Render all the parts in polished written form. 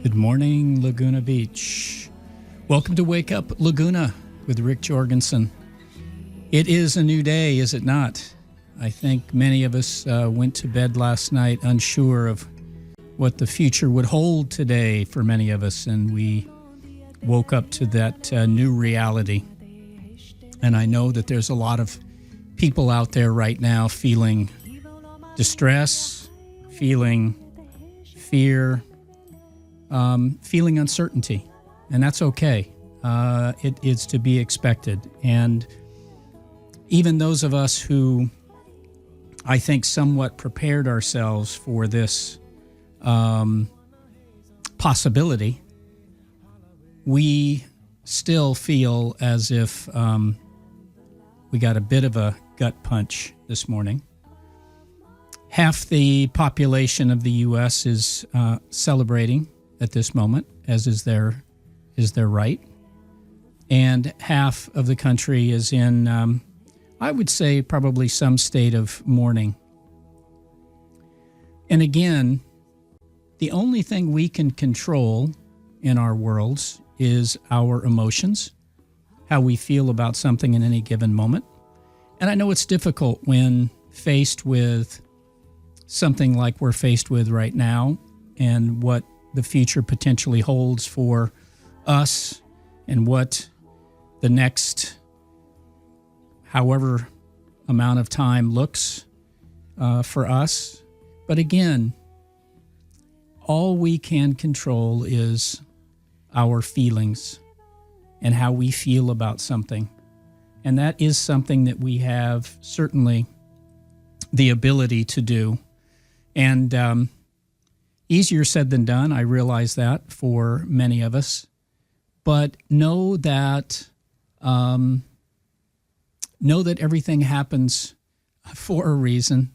Good morning, Laguna Beach. Welcome to Wake Up Laguna with Rick Jorgensen. It is a new day, is it not? I think many of us went to bed last night unsure of what the future would hold today for many of us, and we woke up to that new reality. And I know that there's a lot of people out there right now feeling distress, feeling fear, feeling uncertainty, and that's okay. It is to be expected. And even those of us who I think somewhat prepared ourselves for this possibility, we still feel as if we got a bit of a gut punch this morning. Half the population of the U.S. is celebrating at this moment, as is their right. And half of the country is in, I would say, probably some state of mourning. And again, the only thing we can control in our worlds is our emotions, how we feel about something in any given moment. And I know it's difficult when faced with something like we're faced with right now and what the future potentially holds for us and what the next however amount of time looks for us. But again, all we can control is our feelings and how we feel about something. And that is something that we have certainly the ability to do. And easier said than done, I realize that for many of us. But know that everything happens for a reason.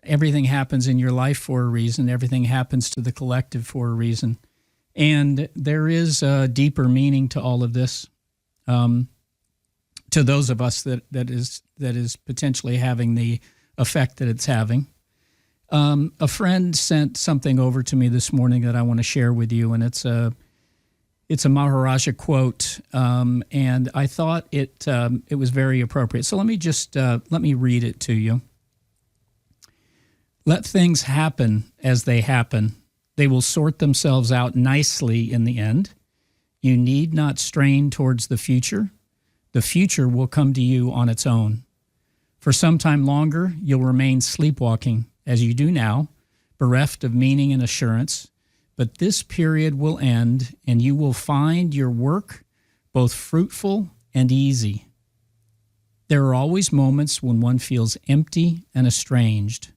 Everything happens in your life for a reason. Everything happens to the collective for a reason. And there is a deeper meaning to all of this. To those of us that is potentially having the effect that it's having. A friend sent something over to me this morning that I want to share with you, and it's a Maharaja quote, and I thought it was very appropriate. So let me read it to you. Let things happen as they happen. They will sort themselves out nicely in the end. You need not strain towards the future. The future will come to you on its own. For some time longer, you'll remain sleepwalking, as you do now, bereft of meaning and assurance. But this period will end, and you will find your work both fruitful and easy. There are always moments when one feels empty and estranged.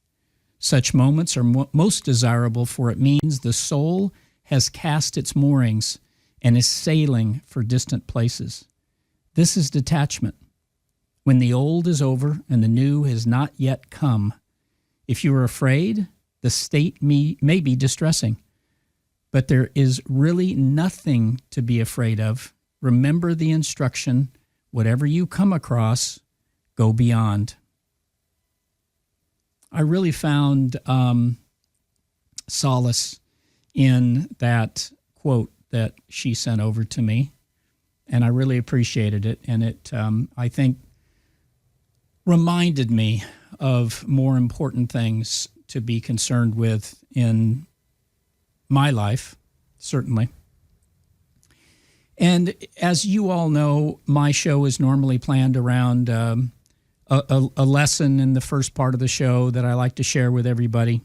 Such moments are most desirable, for it means the soul has cast its moorings and is sailing for distant places. This is detachment, when the old is over and the new has not yet come. If you are afraid, the state may be distressing, but there is really nothing to be afraid of. Remember the instruction, whatever you come across, go beyond. I really found solace in that quote that she sent over to me, and I really appreciated it. And it, I think, reminded me of more important things to be concerned with in my life, certainly. And as you all know, my show is normally planned around a lesson in the first part of the show that I like to share with everybody.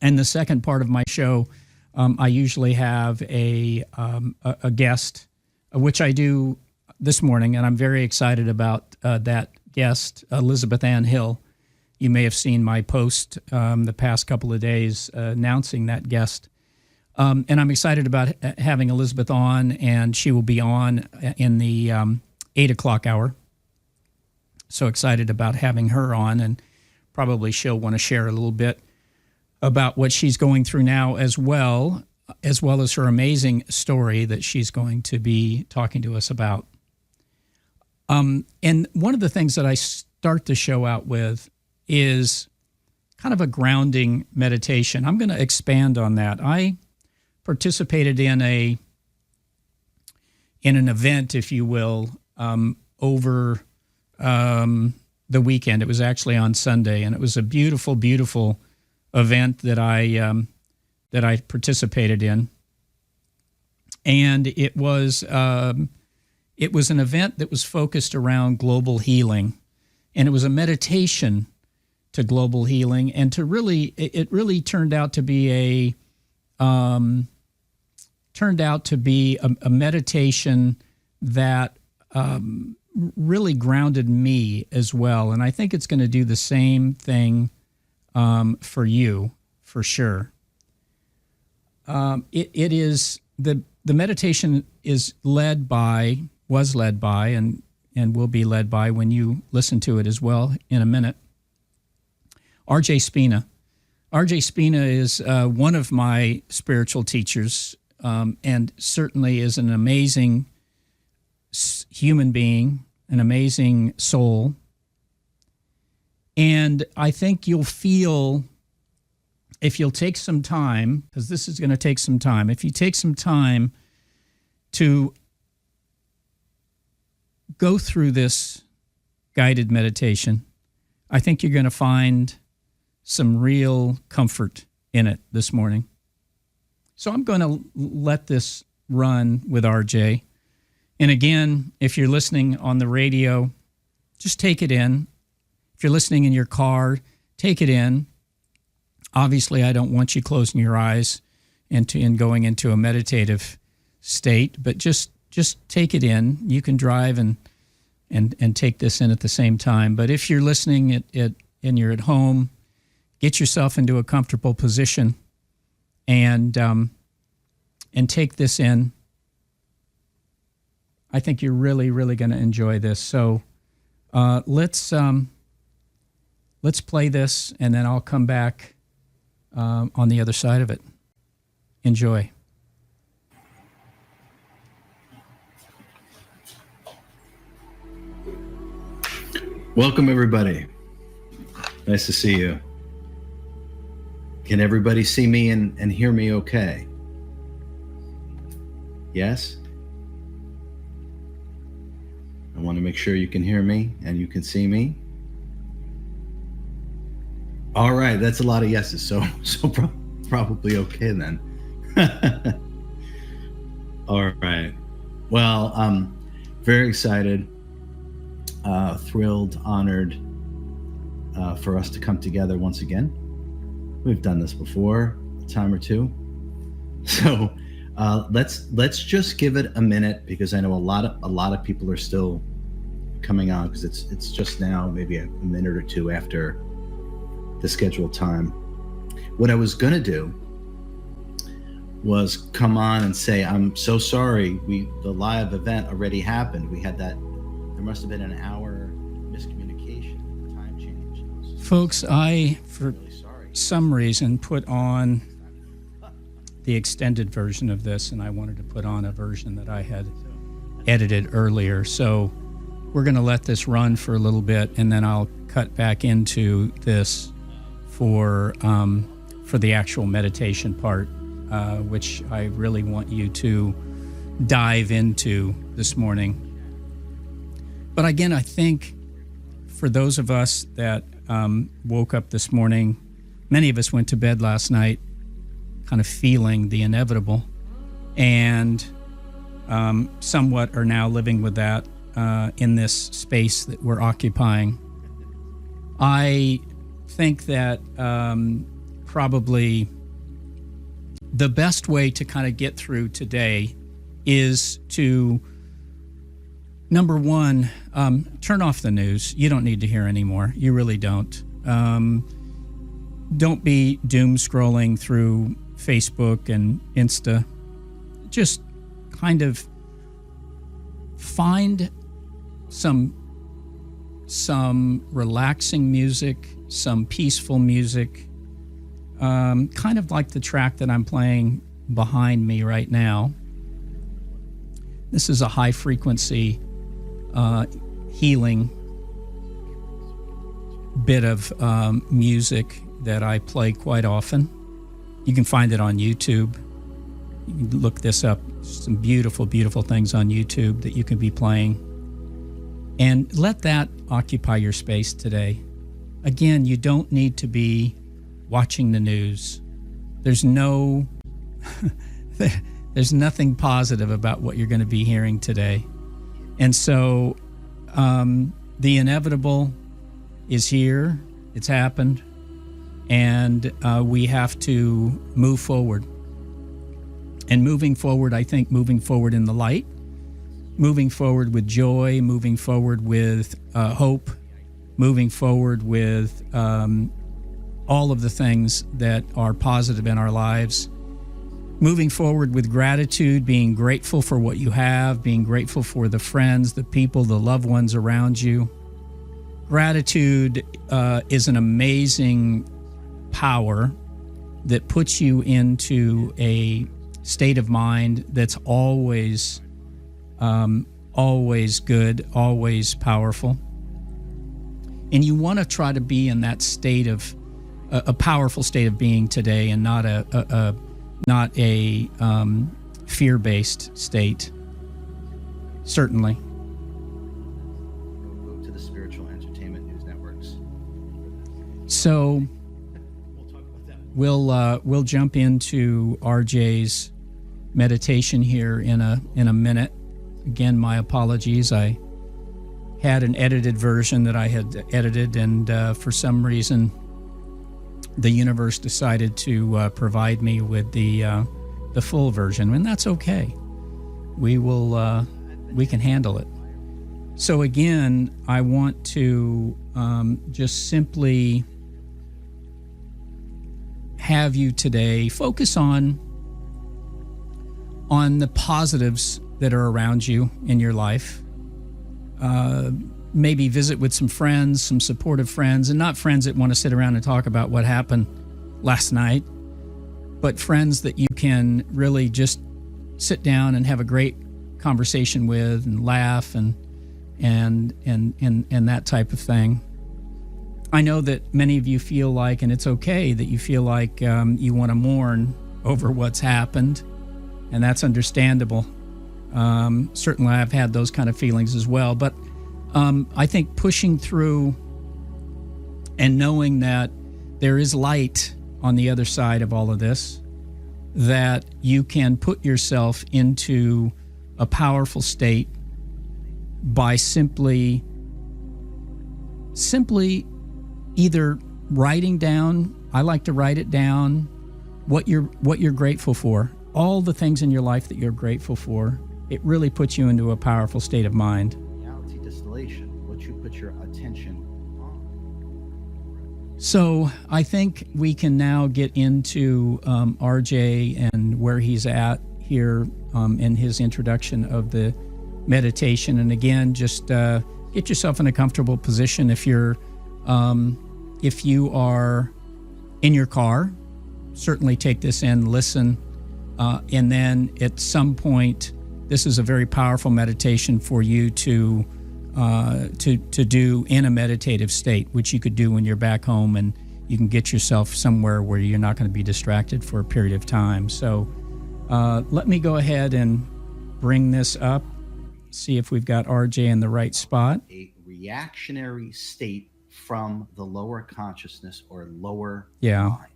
And the second part of my show, I usually have a guest, which I do this morning, and I'm very excited about that guest, Elizabeth Ann Hill. You may have seen my post the past couple of days announcing that guest. And I'm excited about having Elizabeth on, and she will be on in the 8 o'clock hour. So excited about having her on, and probably she'll want to share a little bit about what she's going through now as well as her amazing story that she's going to be talking to us about. And one of the things that I start the show out with is kind of a grounding meditation. I'm going to expand on that. I participated in an event, if you will, over the weekend. It was actually on Sunday, and it was a beautiful, beautiful event that I participated in. And it was an event that was focused around global healing, and it was a meditation to global healing, and it really turned out to be a meditation that really grounded me as well. And I think it's going to do the same thing for you, for sure. It is the meditation was led by, and will be led by, when you listen to it as well in a minute, R.J. Spina. R.J. Spina is one of my spiritual teachers, and certainly is an amazing human being, an amazing soul. And I think you'll feel, if you'll take some time, because this is going to take some time, if you take some time to go through this guided meditation, I think you're going to find some real comfort in it this morning. So I'm going to let this run with RJ. And again, if you're listening on the radio, just take it in. If you're listening in your car, take it in. Obviously, I don't want you closing your eyes and going into a meditative state, but just take it in. You can drive and take this in at the same time. But if you're listening and you're at home, get yourself into a comfortable position and take this in. I think you're really, really going to enjoy this. So let's play this, and then I'll come back on the other side of it. Enjoy. Welcome, everybody. Nice to see you. Can everybody see me and hear me okay? Yes? I want to make sure you can hear me and you can see me. All right, that's a lot of yeses, so probably okay then. All right. Well, I'm very excited, thrilled, honored for us to come together once again. We've done this before, a time or two. So let's just give it a minute, because I know a lot of people are still coming on, because it's just now maybe a minute or two after the scheduled time. What I was gonna do was come on and say, I'm so sorry, the live event already happened. We had that, there must have been an hour miscommunication, time change. Folks, I, for some reason, put on the extended version of this, and I wanted to put on a version that I had edited earlier. So we're going to let this run for a little bit, and then I'll cut back into this for the actual meditation part, which I really want you to dive into this morning. But again, I think for those of us that woke up this morning, many of us went to bed last night kind of feeling the inevitable, and somewhat are now living with that in this space that we're occupying. I think that probably the best way to kind of get through today is to, number one, turn off the news. You don't need to hear anymore. You really don't. Don't be doom scrolling through Facebook and Insta. Just kind of find some relaxing music, some peaceful music, kind of like the track that I'm playing behind me right now. This is a high frequency healing bit of music that I play quite often. You can find it on YouTube. You can look this up. Some beautiful, beautiful things on YouTube that you can be playing. And let that occupy your space today. Again, you don't need to be watching the news. There's nothing positive about what you're going to be hearing today. And so the inevitable is here. It's happened. And we have to move forward. And moving forward, I think moving forward in the light, moving forward with joy, moving forward with hope, moving forward with all of the things that are positive in our lives, moving forward with gratitude, being grateful for what you have, being grateful for the friends, the people, the loved ones around you. Gratitude is an amazing power that puts you into a state of mind that's always good, always powerful. And you want to try to be in that state of a powerful state of being today, and not a fear-based state. Certainly. Go to the spiritual entertainment news networks. So We'll talk about that. we'll jump into RJ's meditation here in a minute. Again, my apologies. I had an edited version that I had edited, and for some reason, the universe decided to provide me with the full version, and that's okay. We can handle it. So again, I want to just simply have you today focus on the positives that are around you in your life. Maybe visit with some friends, some supportive friends, and not friends that want to sit around and talk about what happened last night, but friends that you can really just sit down and have a great conversation with and laugh and that type of thing. I know that many of you feel like, and it's okay that you feel like you want to mourn over what's happened, and that's understandable. Certainly I've had those kind of feelings as well, but I think pushing through and knowing that there is light on the other side of all of this, that you can put yourself into a powerful state by simply either writing down, I like to write it down, what you're grateful for, all the things in your life that you're grateful for. It really puts you into a powerful state of mind. Reality distillation, what you put your attention on. So I think we can now get into RJ and where he's at here in his introduction of the meditation. And again, just get yourself in a comfortable position. If you are in your car, certainly take this in, listen, and then at some point, this is a very powerful meditation for you to do in a meditative state, which you could do when you're back home, and you can get yourself somewhere where you're not going to be distracted for a period of time. So let me go ahead and bring this up, see if we've got RJ in the right spot. A reactionary state from the lower consciousness or lower Yeah. mind.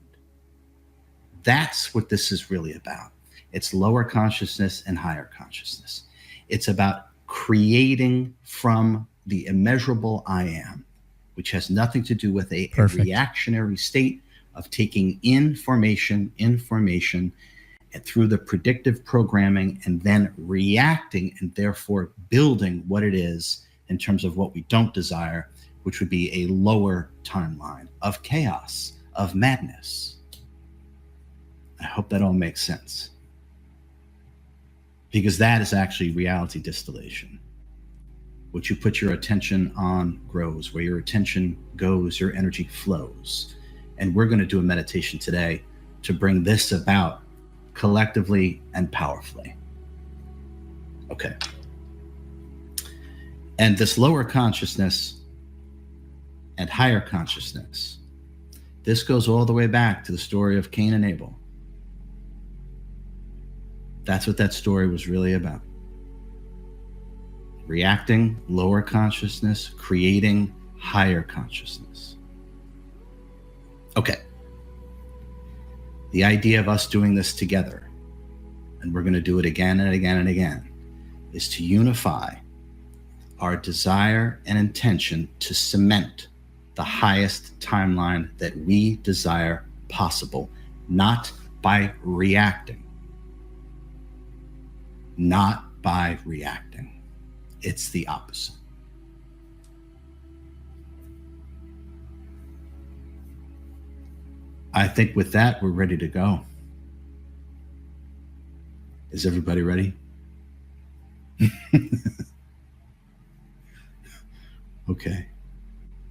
That's what this is really about. It's lower consciousness and higher consciousness. It's about creating from the immeasurable I am, which has nothing to do with a reactionary state of taking information, and through the predictive programming, and then reacting and therefore building what it is in terms of what we don't desire, which would be a lower timeline of chaos, of madness. I hope that all makes sense. Because that is actually reality distillation. What you put your attention on grows. Where your attention goes, your energy flows. And we're going to do a meditation today to bring this about collectively and powerfully. Okay. And this lower consciousness and higher consciousness, this goes all the way back to the story of Cain and Abel. That's what that story was really about. Reacting, lower consciousness, creating higher consciousness. Okay. The idea of us doing this together, and we're going to do it again and again and again, is to unify our desire and intention to cement the highest timeline that we desire possible, not by reacting. Not by reacting. It's the opposite. I think with that, we're ready to go. Is everybody ready? Okay.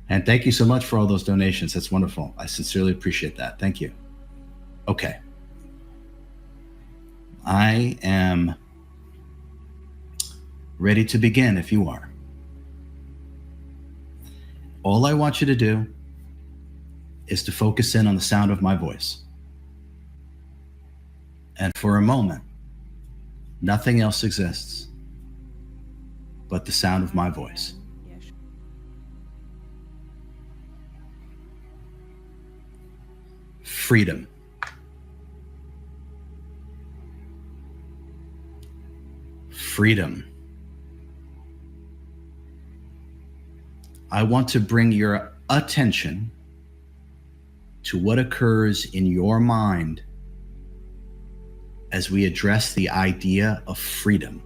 And thank you so much for all those donations. That's wonderful. I sincerely appreciate that. Thank you. Okay. I am ready to begin if you are. All I want you to do is to focus in on the sound of my voice. And for a moment, nothing else exists but the sound of my voice. Freedom. Freedom. I want to bring your attention to what occurs in your mind as we address the idea of freedom.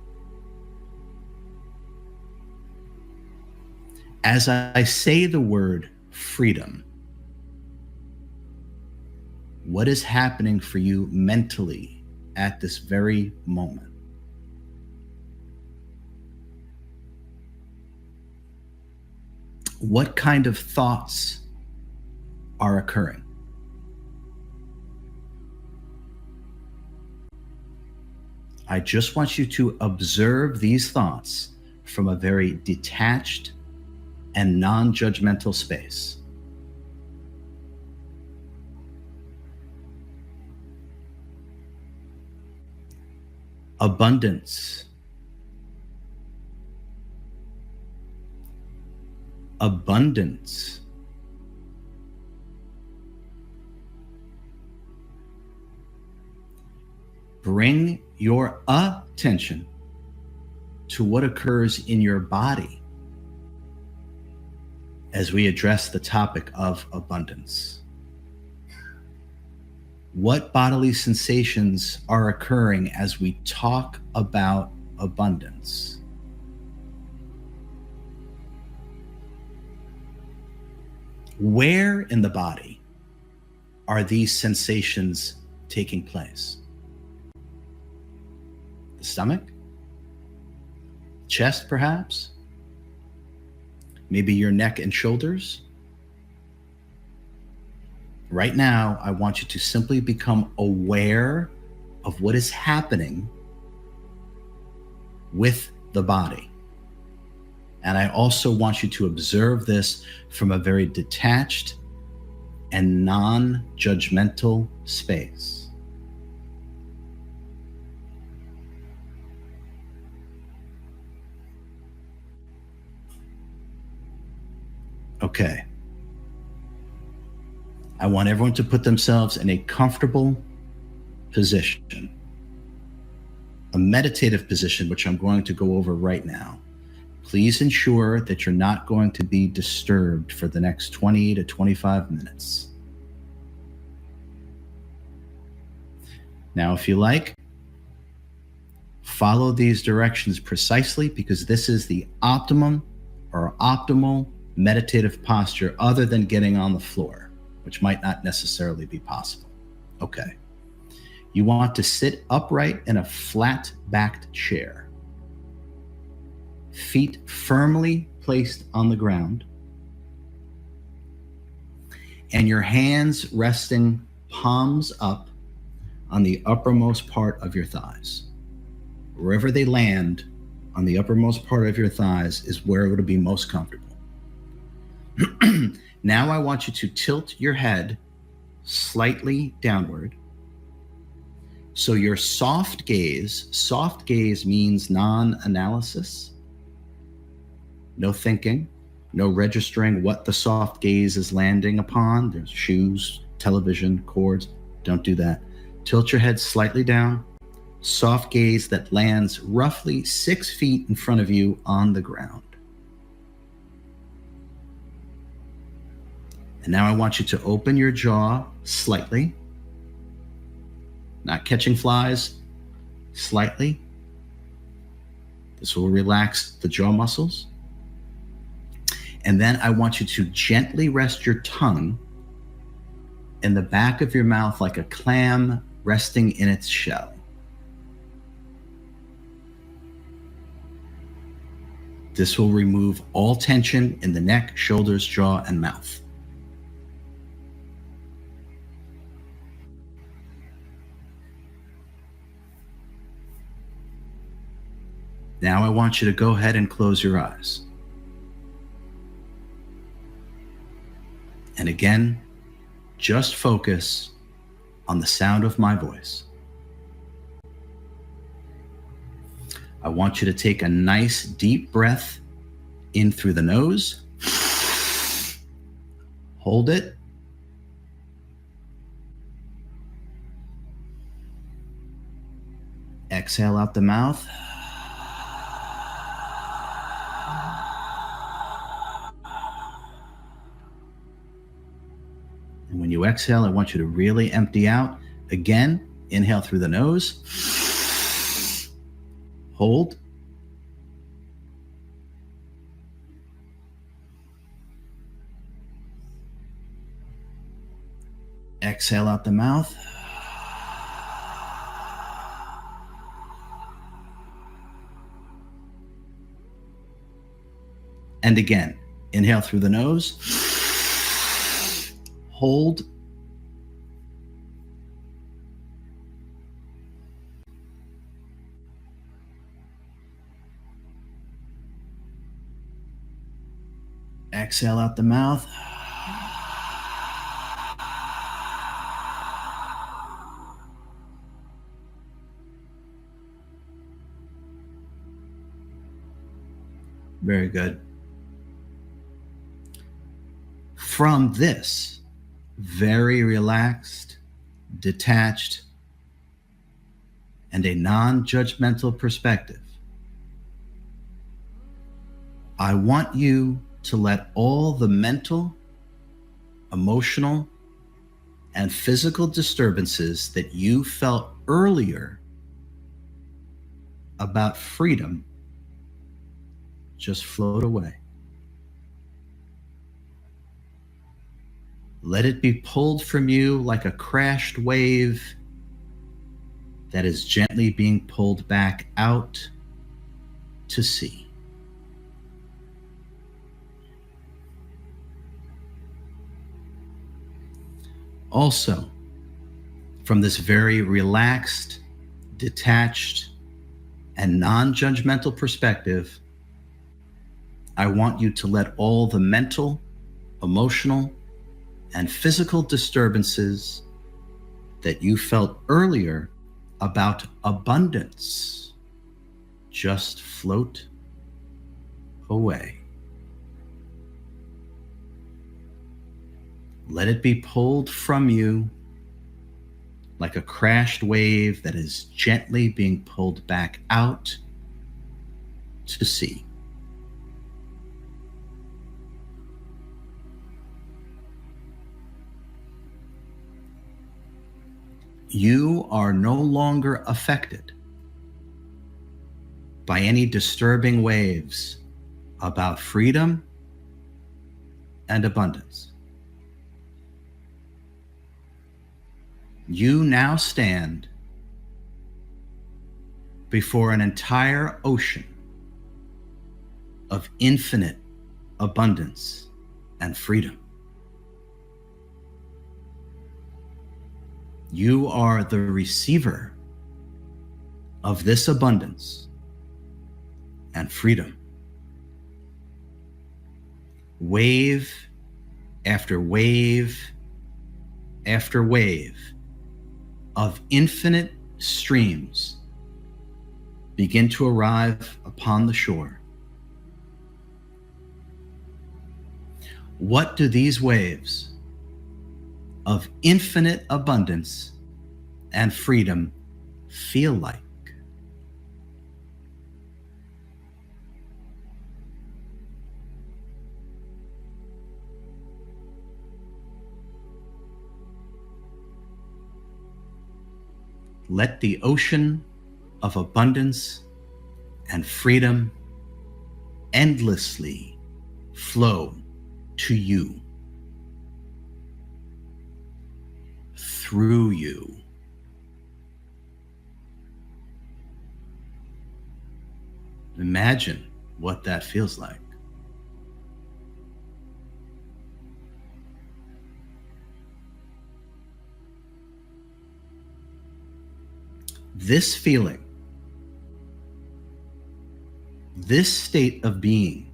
As I say the word freedom, what is happening for you mentally at this very moment? What kind of thoughts are occurring? I just want you to observe these thoughts from a very detached and non-judgmental space. Abundance. Abundance. Bring your attention to what occurs in your body as we address the topic of abundance. What bodily sensations are occurring as we talk about abundance? Where in the body are these sensations taking place? The stomach? Chest, perhaps? Maybe your neck and shoulders? Right now, I want you to simply become aware of what is happening with the body. And I also want you to observe this from a very detached and non-judgmental space. Okay. I want everyone to put themselves in a comfortable position, a meditative position, which I'm going to go over right now. Please ensure that you're not going to be disturbed for the next 20 to 25 minutes. Now, if you like, follow these directions precisely, because this is the optimum or optimal meditative posture other than getting on the floor, which might not necessarily be possible. Okay. You want to sit upright in a flat-backed chair. Feet firmly placed on the ground, and your hands resting palms up on the uppermost part of your thighs. Wherever they land on the uppermost part of your thighs is where it'll be most comfortable. Now I want you to tilt your head slightly downward So your soft gaze means non-analysis, no thinking, no registering what the soft gaze is landing upon. There's shoes, television, cords. Don't do that. Tilt your head slightly down. Soft gaze that lands roughly 6 feet in front of you on the ground. And now I want you to open your jaw slightly. Not catching flies, slightly. This will relax the jaw muscles. And then I want you to gently rest your tongue in the back of your mouth like a clam resting in its shell. This will remove all tension in the neck, shoulders, jaw, and mouth. Now I want you to go ahead and close your eyes. And again, just focus on the sound of my voice. I want you to take a nice deep breath in through the nose. Hold it. Exhale out the mouth. And when you exhale, I want you to really empty out. Again, inhale through the nose. Hold. Exhale out the mouth. And again, inhale through the nose. Hold. Exhale out the mouth. Very good. From this very relaxed, detached, and a non-judgmental perspective, I want you to let all the mental, emotional, and physical disturbances that you felt earlier about freedom just float away. Let it be pulled from you like a crashed wave that is gently being pulled back out to sea. Also, from this very relaxed, detached, and non-judgmental perspective, I want you to let all the mental, emotional, and physical disturbances that you felt earlier about abundance just float away. Let it be pulled from you like a crashed wave that is gently being pulled back out to sea. You are no longer affected by any disturbing waves about freedom and abundance. You now stand before an entire ocean of infinite abundance and freedom. You are the receiver of this abundance and freedom. Wave after wave after wave of infinite streams begin to arrive upon the shore, what do these waves of infinite abundance and freedom feel like? Let the ocean of abundance and freedom endlessly flow to you, through you. Imagine what that feels like. This feeling, this state of being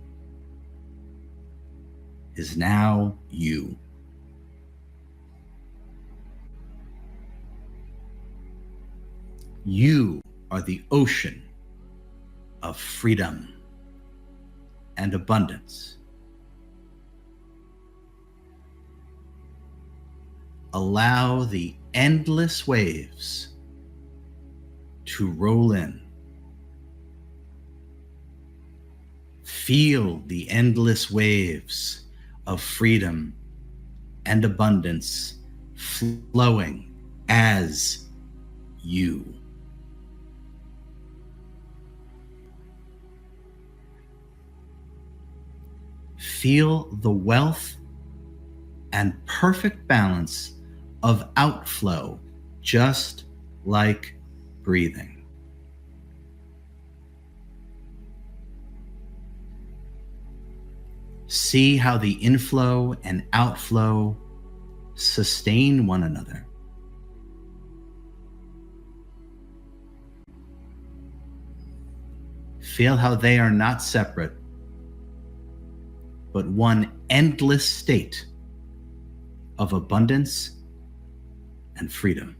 is now you. You are the ocean of freedom and abundance. Allow the endless waves to roll in. Feel the endless waves of freedom and abundance flowing as you. Feel the wealth and perfect balance of outflow, just like breathing. See how the inflow and outflow sustain one another. Feel how they are not separate, but one endless state of abundance and freedom.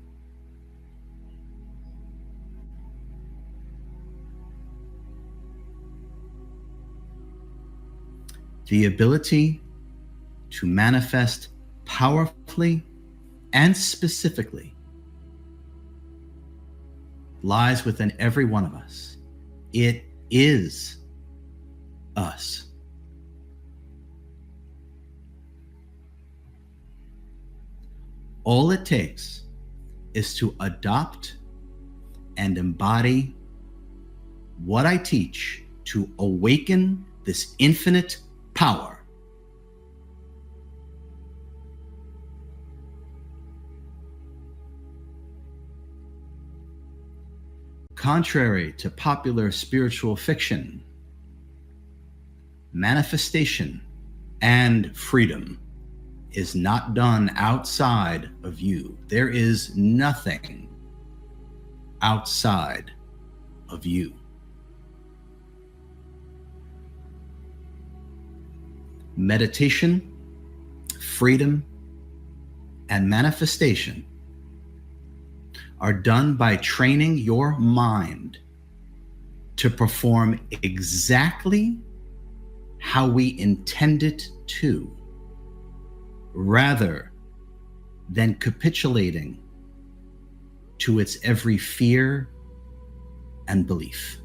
The ability to manifest powerfully and specifically lies within every one of us. It is us. All it takes is to adopt and embody what I teach to awaken this infinite power. Contrary to popular spiritual fiction, manifestation and freedom is not done outside of you. There is nothing outside of you. Meditation, freedom, and manifestation are done by training your mind to perform exactly how we intend it to, rather than capitulating to its every fear and belief.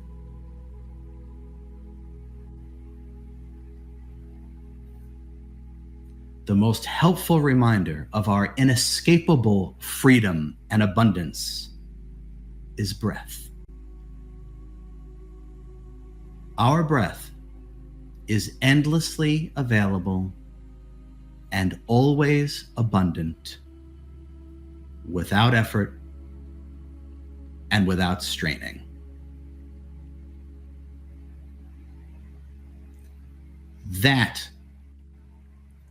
The most helpful reminder of our inescapable freedom and abundance is breath. Our breath is endlessly available and always abundant, without effort and without straining. That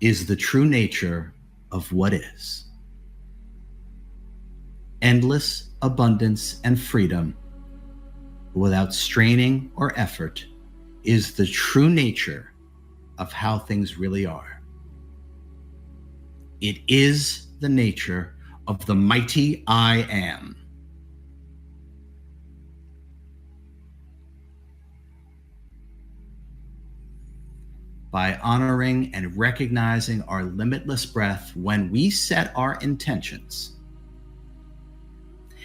is the true nature of what is. Endless abundance and freedom without straining or effort is the true nature of how things really are. It is the nature of the mighty I am. by honoring and recognizing our limitless breath when we set our intentions.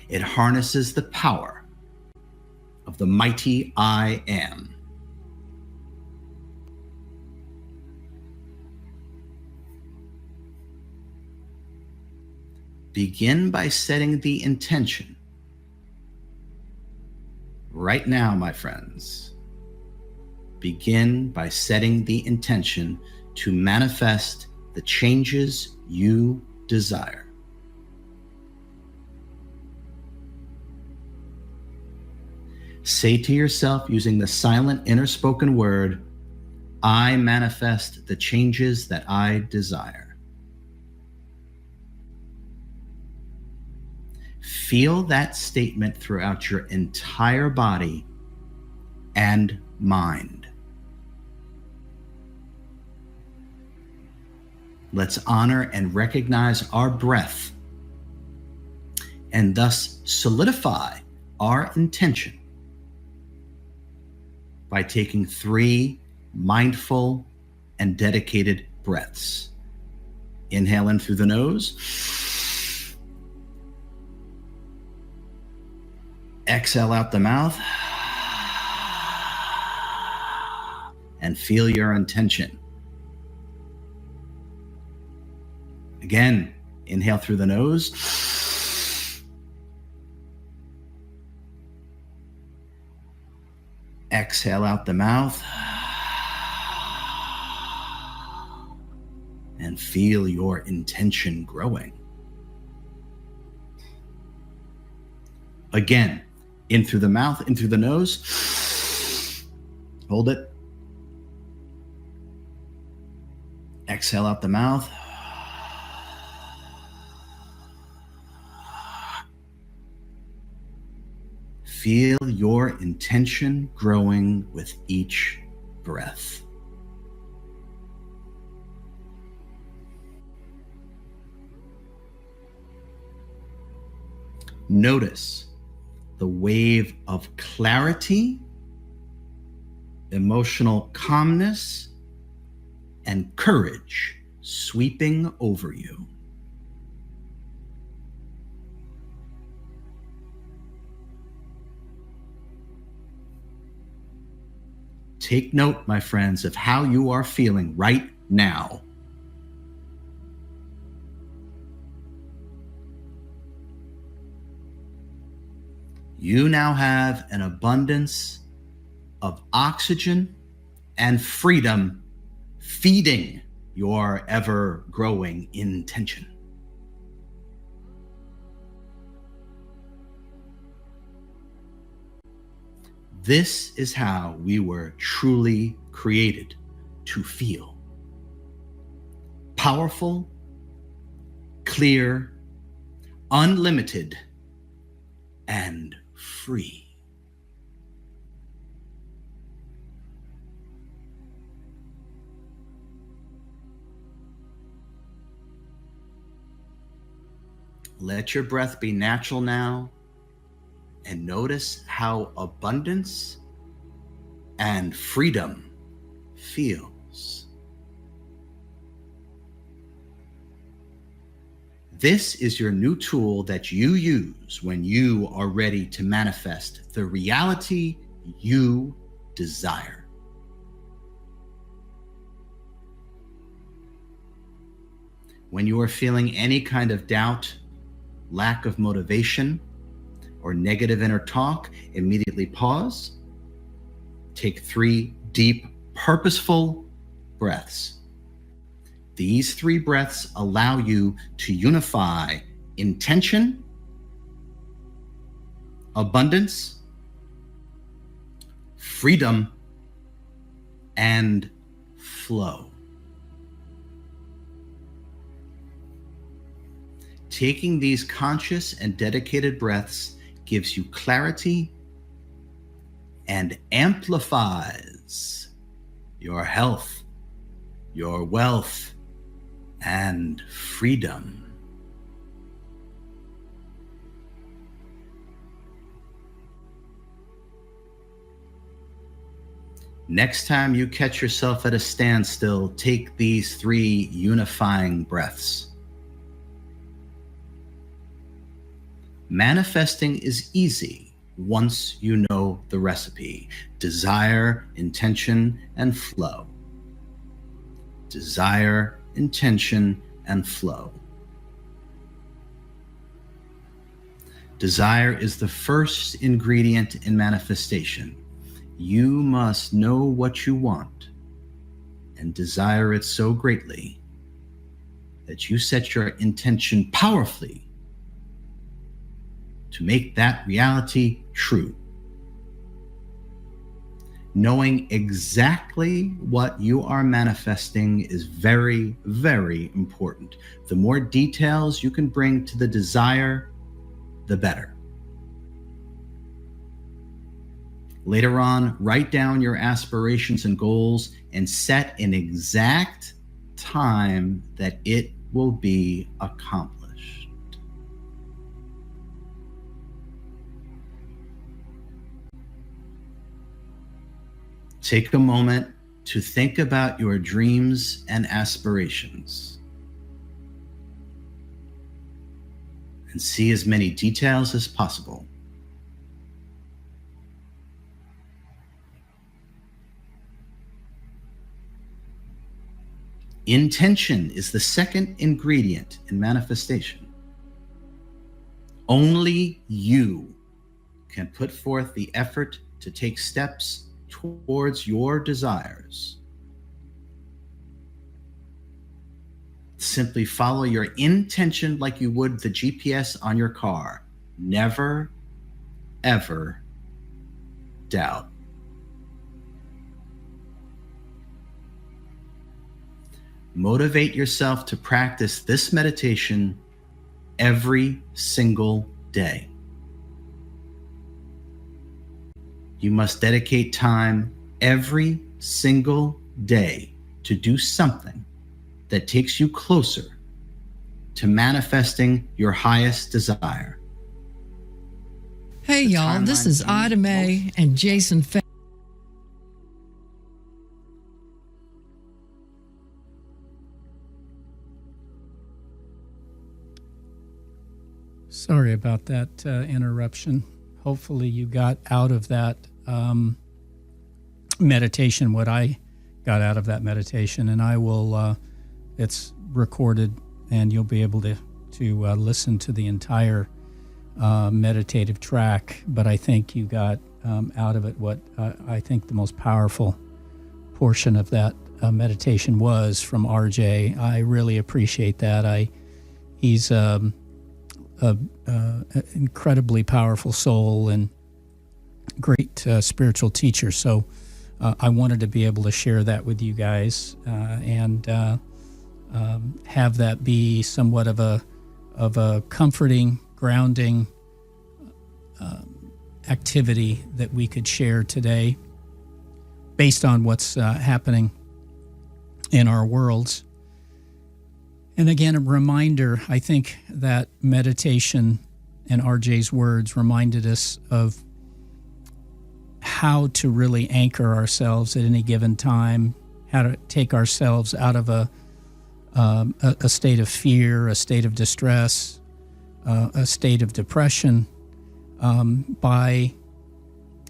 It harnesses the power of the mighty I Am. Begin by setting the intention. Right now, my friends, begin by setting the intention to manifest the changes you desire. Say to yourself using the silent inner spoken word, I manifest the changes that I desire. Feel that statement throughout your entire body and mind. Let's honor and recognize our breath and thus solidify our intention by taking 3 mindful and dedicated breaths. Inhale in through the nose. Exhale out the mouth. And feel your intention. Again, inhale through the nose. Exhale out the mouth. And feel your intention growing. Again, in through the mouth, in through the nose. Hold it. Exhale out the mouth. Feel your intention growing with each breath. Notice the wave of clarity, emotional calmness, and courage sweeping over you. Take note, my friends, of how you are feeling right now. You now have an abundance of oxygen and freedom feeding your ever-growing intention. This is how we were truly created to feel. Powerful, clear, unlimited, and free. Let your breath be natural now, and notice how abundance and freedom feels. This is your new tool that you use when you are ready to manifest the reality you desire. When you are feeling any kind of doubt, lack of motivation, or negative inner talk, immediately pause. Take 3 deep, purposeful breaths. These 3 breaths allow you to unify intention, abundance, freedom, and flow. Taking these conscious and dedicated breaths gives you clarity and amplifies your health, your wealth, and freedom. Next time you catch yourself at a standstill, take these 3 unifying breaths. Manifesting is easy once you know the recipe: desire, intention, and flow. Desire, intention, and flow. Desire is the first ingredient in manifestation. You must know what you want and desire it so greatly that you set your intention powerfully to make that reality true. Knowing exactly what you are manifesting is very, very important. The more details you can bring to the desire, the better. Later on, write down your aspirations and goals and set an exact time that it will be accomplished. Take a moment to think about your dreams and aspirations and see as many details as possible. Intention is the second ingredient in manifestation. Only you can put forth the effort to take steps towards your desires. Simply follow your intention like you would the GPS on your car. Never, ever doubt. Motivate yourself to practice this meditation every single day. You must dedicate time every single day to do something that takes you closer to manifesting your highest desire. Hey, y'all, this is Ida Mae and Jason Fa- Sorry about that interruption. Hopefully you got out of that meditation what I got out of that meditation, and I will, it's recorded and you'll be able to listen to the entire meditative track, but I think you got out of it what I think the most powerful portion of that meditation was from RJ. I really appreciate that. He's an incredibly powerful soul and great spiritual teacher. So I wanted to be able to share that with you guys and have that be somewhat of a comforting, grounding activity that we could share today based on what's happening in our worlds. And again, a reminder, I think that meditation and RJ's words reminded us of how to really anchor ourselves at any given time, how to take ourselves out of a state of fear, a state of distress, a state of depression, by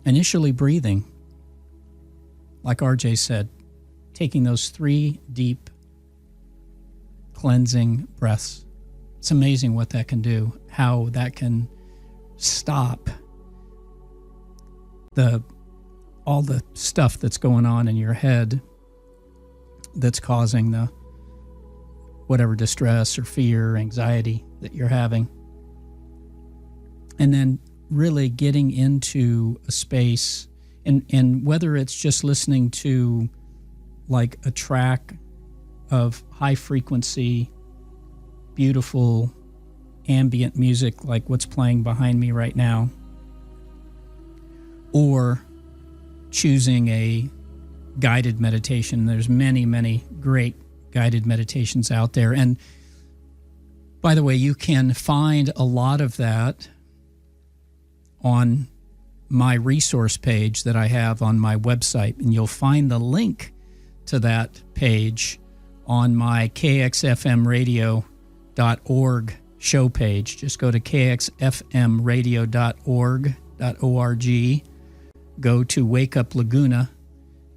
initially breathing, like RJ said, taking those 3 deep cleansing breaths. It's amazing what that can do, how that can stop all the stuff that's going on in your head that's causing the whatever distress or fear, anxiety that you're having. And then really getting into a space, and whether it's just listening to like a track of high frequency, beautiful ambient music like what's playing behind me right now, or choosing a guided meditation. There's many, many great guided meditations out there. And by the way, you can find a lot of that on my resource page that I have on my website, and you'll find the link to that page on my kxfmradio.org show page. Just go to kxfmradio.org, go to Wake Up Laguna,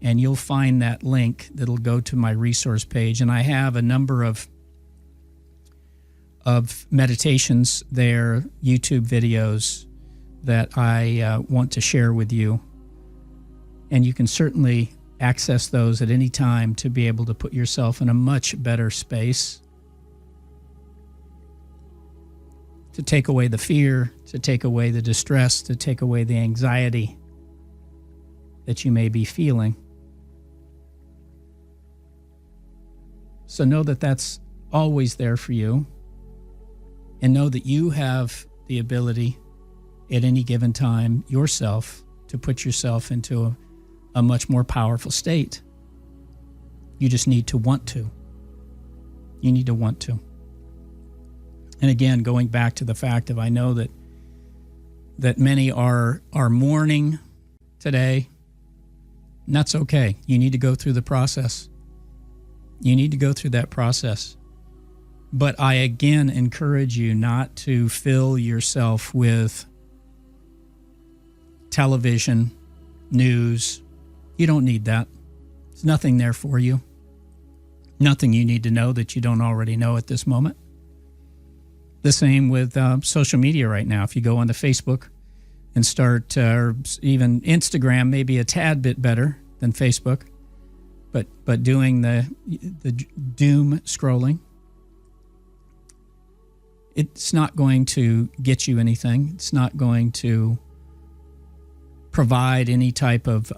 and you'll find that link that'll go to my resource page. And I have a number of meditations there, YouTube videos that I want to share with you. And you can certainly access those at any time to be able to put yourself in a much better space, to take away the fear, to take away the distress, to take away the anxiety that you may be feeling. So know that that's always there for you, and know that you have the ability at any given time yourself to put yourself into a much more powerful state. You just need to want to. You need to want to. And again, going back to the fact of, I know that many are mourning today, and that's okay. You need to go through the process. You need to go through that process. But I again encourage you not to fill yourself with television, news. You don't need that. There's nothing there for you. Nothing you need to know that you don't already know at this moment. The same with social media right now. If you go onto Facebook and start, or even Instagram, maybe a tad bit better than Facebook, but doing the doom scrolling, it's not going to get you anything. It's not going to provide any type of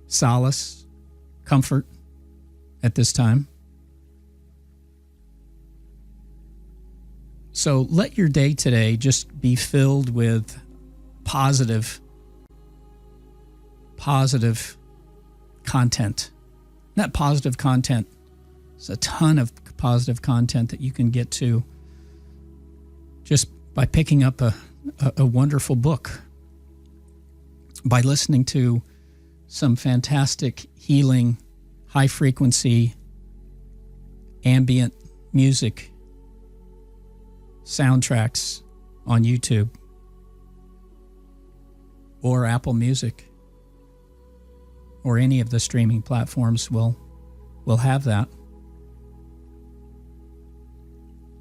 solace, comfort at this time. So let your day today just be filled with positive content. That positive content, there's a ton of positive content that you can get to just by picking up a wonderful book, by listening to some fantastic healing, high frequency, ambient music soundtracks on YouTube or Apple Music, or any of the streaming platforms will have that.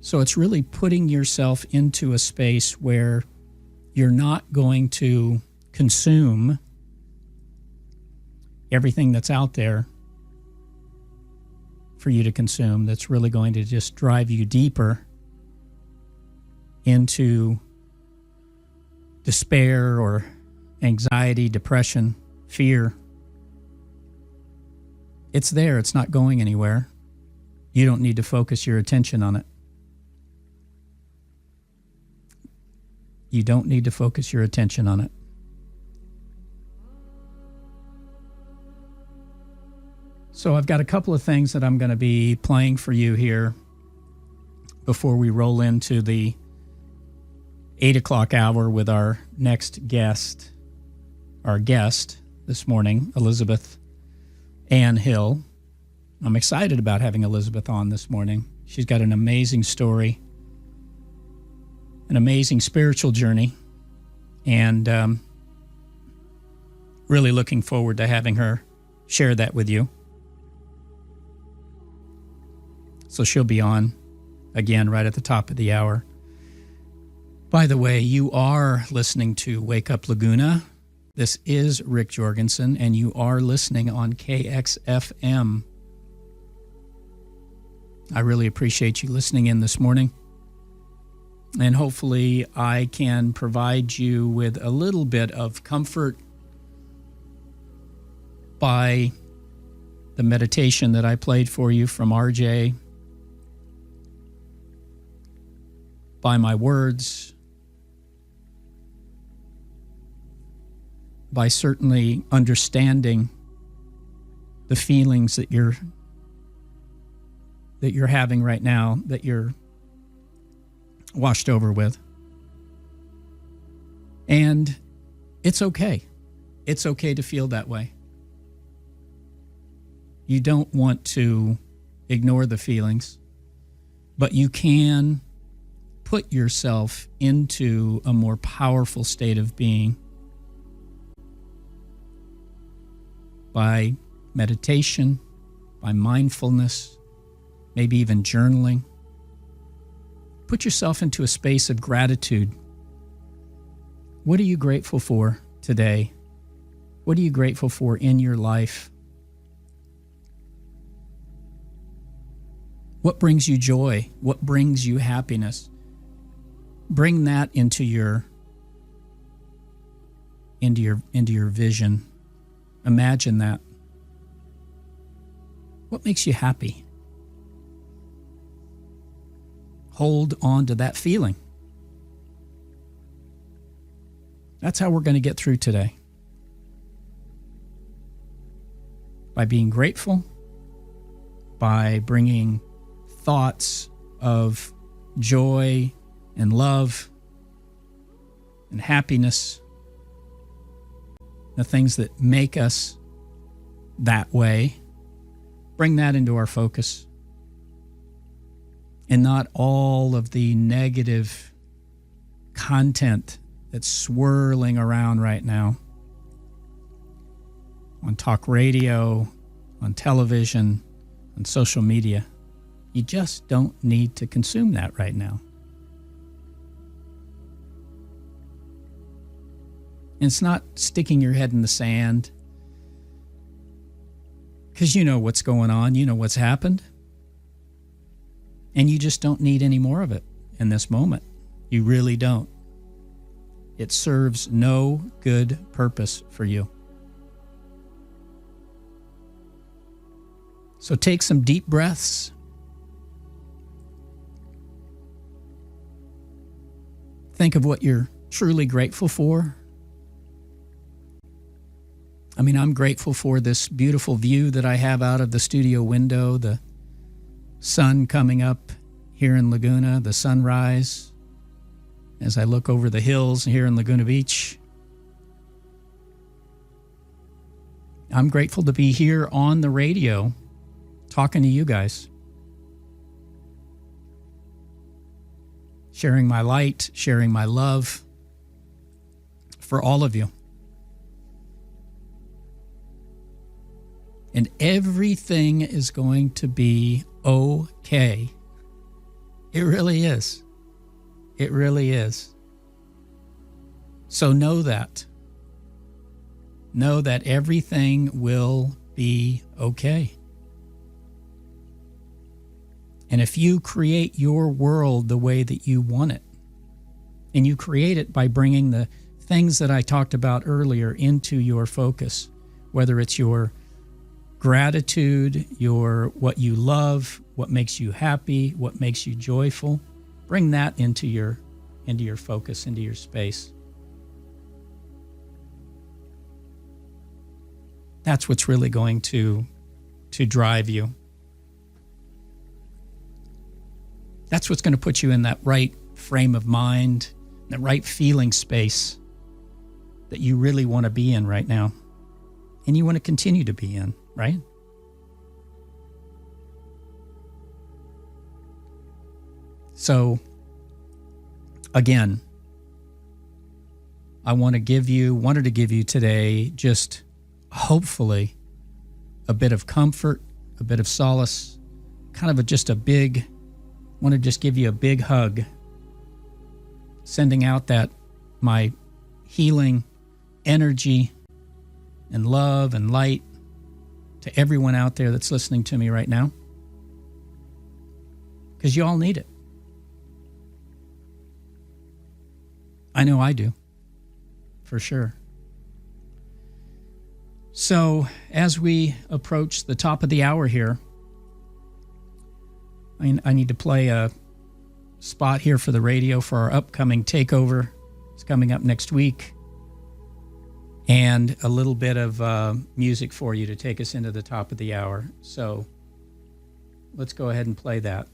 So it's really putting yourself into a space where you're not going to consume everything that's out there for you to consume, that's really going to just drive you deeper into despair or anxiety, depression, fear. It's there. It's not going anywhere. You don't need to focus your attention on it. You don't need to focus your attention on it. So I've got a couple of things that I'm going to be playing for you here before we roll into the 8 o'clock hour with our next guest. Our guest this morning, Elizabeth Ann Hill. I'm excited about having Elizabeth on this morning. She's got an amazing story, an amazing spiritual journey, and really looking forward to having her share that with you. So she'll be on again right at the top of the hour. By the way, you are listening to Wake Up Laguna. This is Rick Jorgensen, and you are listening on KXFM. I really appreciate you listening in this morning. And hopefully I can provide you with a little bit of comfort by the meditation that I played for you from RJ, by my words, by certainly understanding the feelings that you're having right now, that you're washed over with. And It's okay. It's okay to feel that way. You don't want to ignore the feelings, but you can put yourself into a more powerful state of being by meditation, by mindfulness, maybe even journaling. Put yourself into a space of gratitude. What are you grateful for today? What are you grateful for in your life? What brings you joy? What brings you happiness? Bring that into your vision. Imagine that. What makes you happy? Hold on to that feeling. That's how we're going to get through today. By being grateful, by bringing thoughts of joy and love and happiness, the things that make us that way, bring that into our focus. And not all of the negative content that's swirling around right now on talk radio, on television, on social media. You just don't need to consume that right now. And it's not sticking your head in the sand because you know what's going on, you know what's happened, and you just don't need any more of it in this moment. You really don't. It serves no good purpose for you. So take some deep breaths. Think of what you're truly grateful for. I mean, I'm grateful for this beautiful view that I have out of the studio window, the sun coming up here in Laguna, the sunrise, as I look over the hills here in Laguna Beach. I'm grateful to be here on the radio talking to you guys. Sharing my light, sharing my love for all of you. And everything is going to be okay. It really is. It really is. So know that. Know that everything will be okay. And if you create your world the way that you want it, and you create it by bringing the things that I talked about earlier into your focus, whether it's your gratitude, your what you love, what makes you happy, what makes you joyful, bring that into your focus, into your space. That's what's really going to drive you. That's what's going to put you in that right frame of mind, that right feeling space that you really want to be in right now. And you want to continue to be in, right? So, again, I wanted to give you today just hopefully a bit of comfort, a bit of solace, kind of want to just give you a big hug, sending out that my healing energy and love and light to everyone out there that's listening to me right now, because you all need it. I know I do, for sure. So as we approach the top of the hour here, I need to play a spot here for the radio for our upcoming takeover. It's coming up next week. And a little bit of music for you to take us into the top of the hour. So let's go ahead and play that.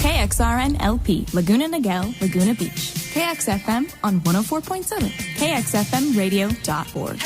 KXRN LP, Laguna Niguel, Laguna Beach. KXFM on 104.7, KXFMradio.org.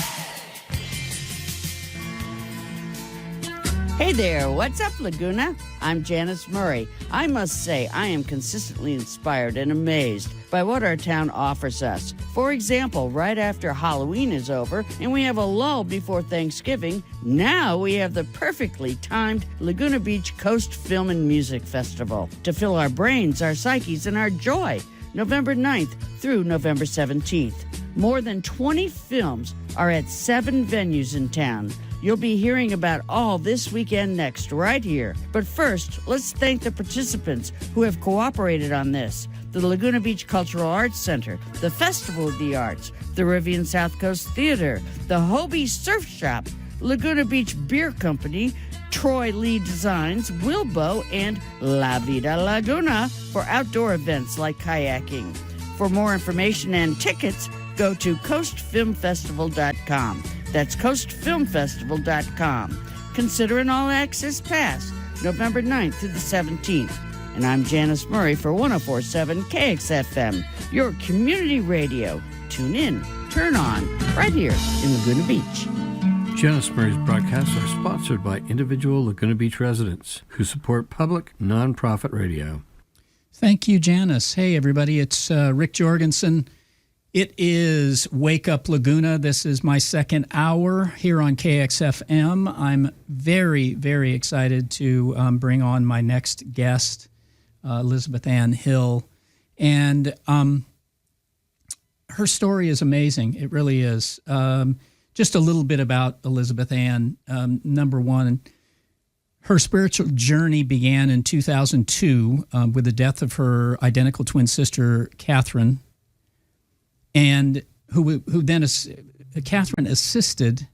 Hey there, what's up, Laguna? I'm Janice Murray. I must say, I am consistently inspired and amazed by what our town offers us. For example, right after Halloween is over and we have a lull before Thanksgiving, now we have the perfectly timed Laguna Beach Coast Film and Music Festival to fill our brains, our psyches, and our joy. November 9th through November 17th. More than 20 films are at 7 venues in town. You'll be hearing about all this weekend next, right here. But first, let's thank the participants who have cooperated on this. The Laguna Beach Cultural Arts Center, the Festival of the Arts, the Rivian South Coast Theater, the Hobie Surf Shop, Laguna Beach Beer Company, Troy Lee Designs, Wilbo, and La Vida Laguna for outdoor events like kayaking. For more information and tickets, go to coastfilmfestival.com. That's coastfilmfestival.com. Consider an all-access pass, November 9th to the 17th. And I'm Janice Murray for 104.7 KXFM, your community radio. Tune in, turn on, right here in Laguna Beach. Janice Murray's broadcasts are sponsored by individual Laguna Beach residents who support public, nonprofit radio. Thank you, Janice. Hey, everybody, it's Rick Jorgensen. It is Wake Up Laguna. This is my second hour here on KXFM. I'm very, very excited to bring on my next guest, Elizabeth Ann Hill. And her story is amazing. It really is. Just a little bit about Elizabeth Ann. Number one, her spiritual journey began in 2002 with the death of her identical twin sister, Catherine. And who then Catherine assisted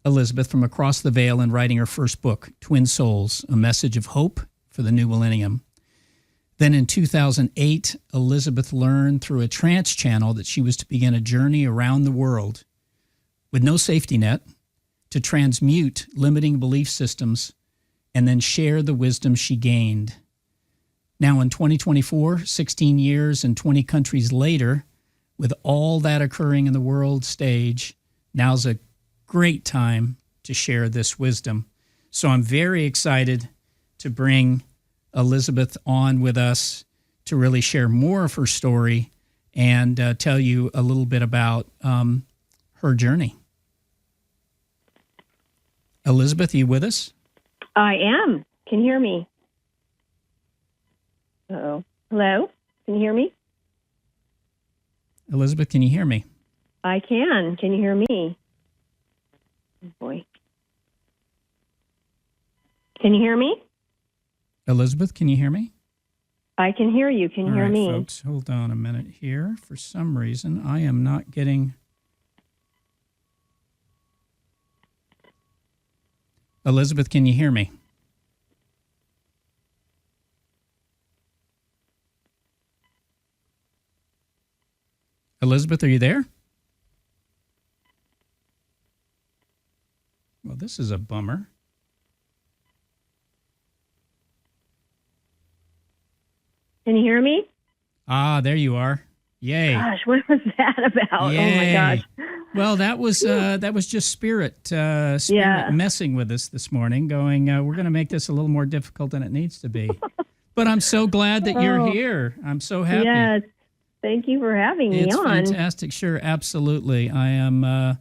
Elizabeth from across the veil in writing her first book, Twin Souls, A Message of Hope for the New Millennium. Then in 2008, Elizabeth learned through a trance channel that she was to begin a journey around the world with no safety net to transmute limiting belief systems and then share the wisdom she gained. Now in 2024, 16 years and 20 countries later, with all that occurring in the world stage, now's a great time to share this wisdom. So I'm very excited to bring Elizabeth on with us to really share more of her story and tell you a little bit about her journey. Elizabeth, are you with us? I am. Can you hear me? Uh-oh. Hello? Can you hear me? Elizabeth, can you hear me? I can. Can you hear me? Oh, boy. Can you hear me? Elizabeth, can you hear me? I can hear you. Can you hear me? All right, folks, hold on a minute here. For some reason, I am not getting... Elizabeth, can you hear me? Elizabeth, are you there? Well, this is a bummer. Can you hear me? Ah, there you are. Yay. Gosh, what was that about? Yay. Oh my gosh. Well, that was just spirit messing with us this morning, going, we're going to make this a little more difficult than it needs to be. But I'm so glad that you're here. I'm so happy. Yes. Thank you for having me It's on. fantastic. Sure, absolutely. I am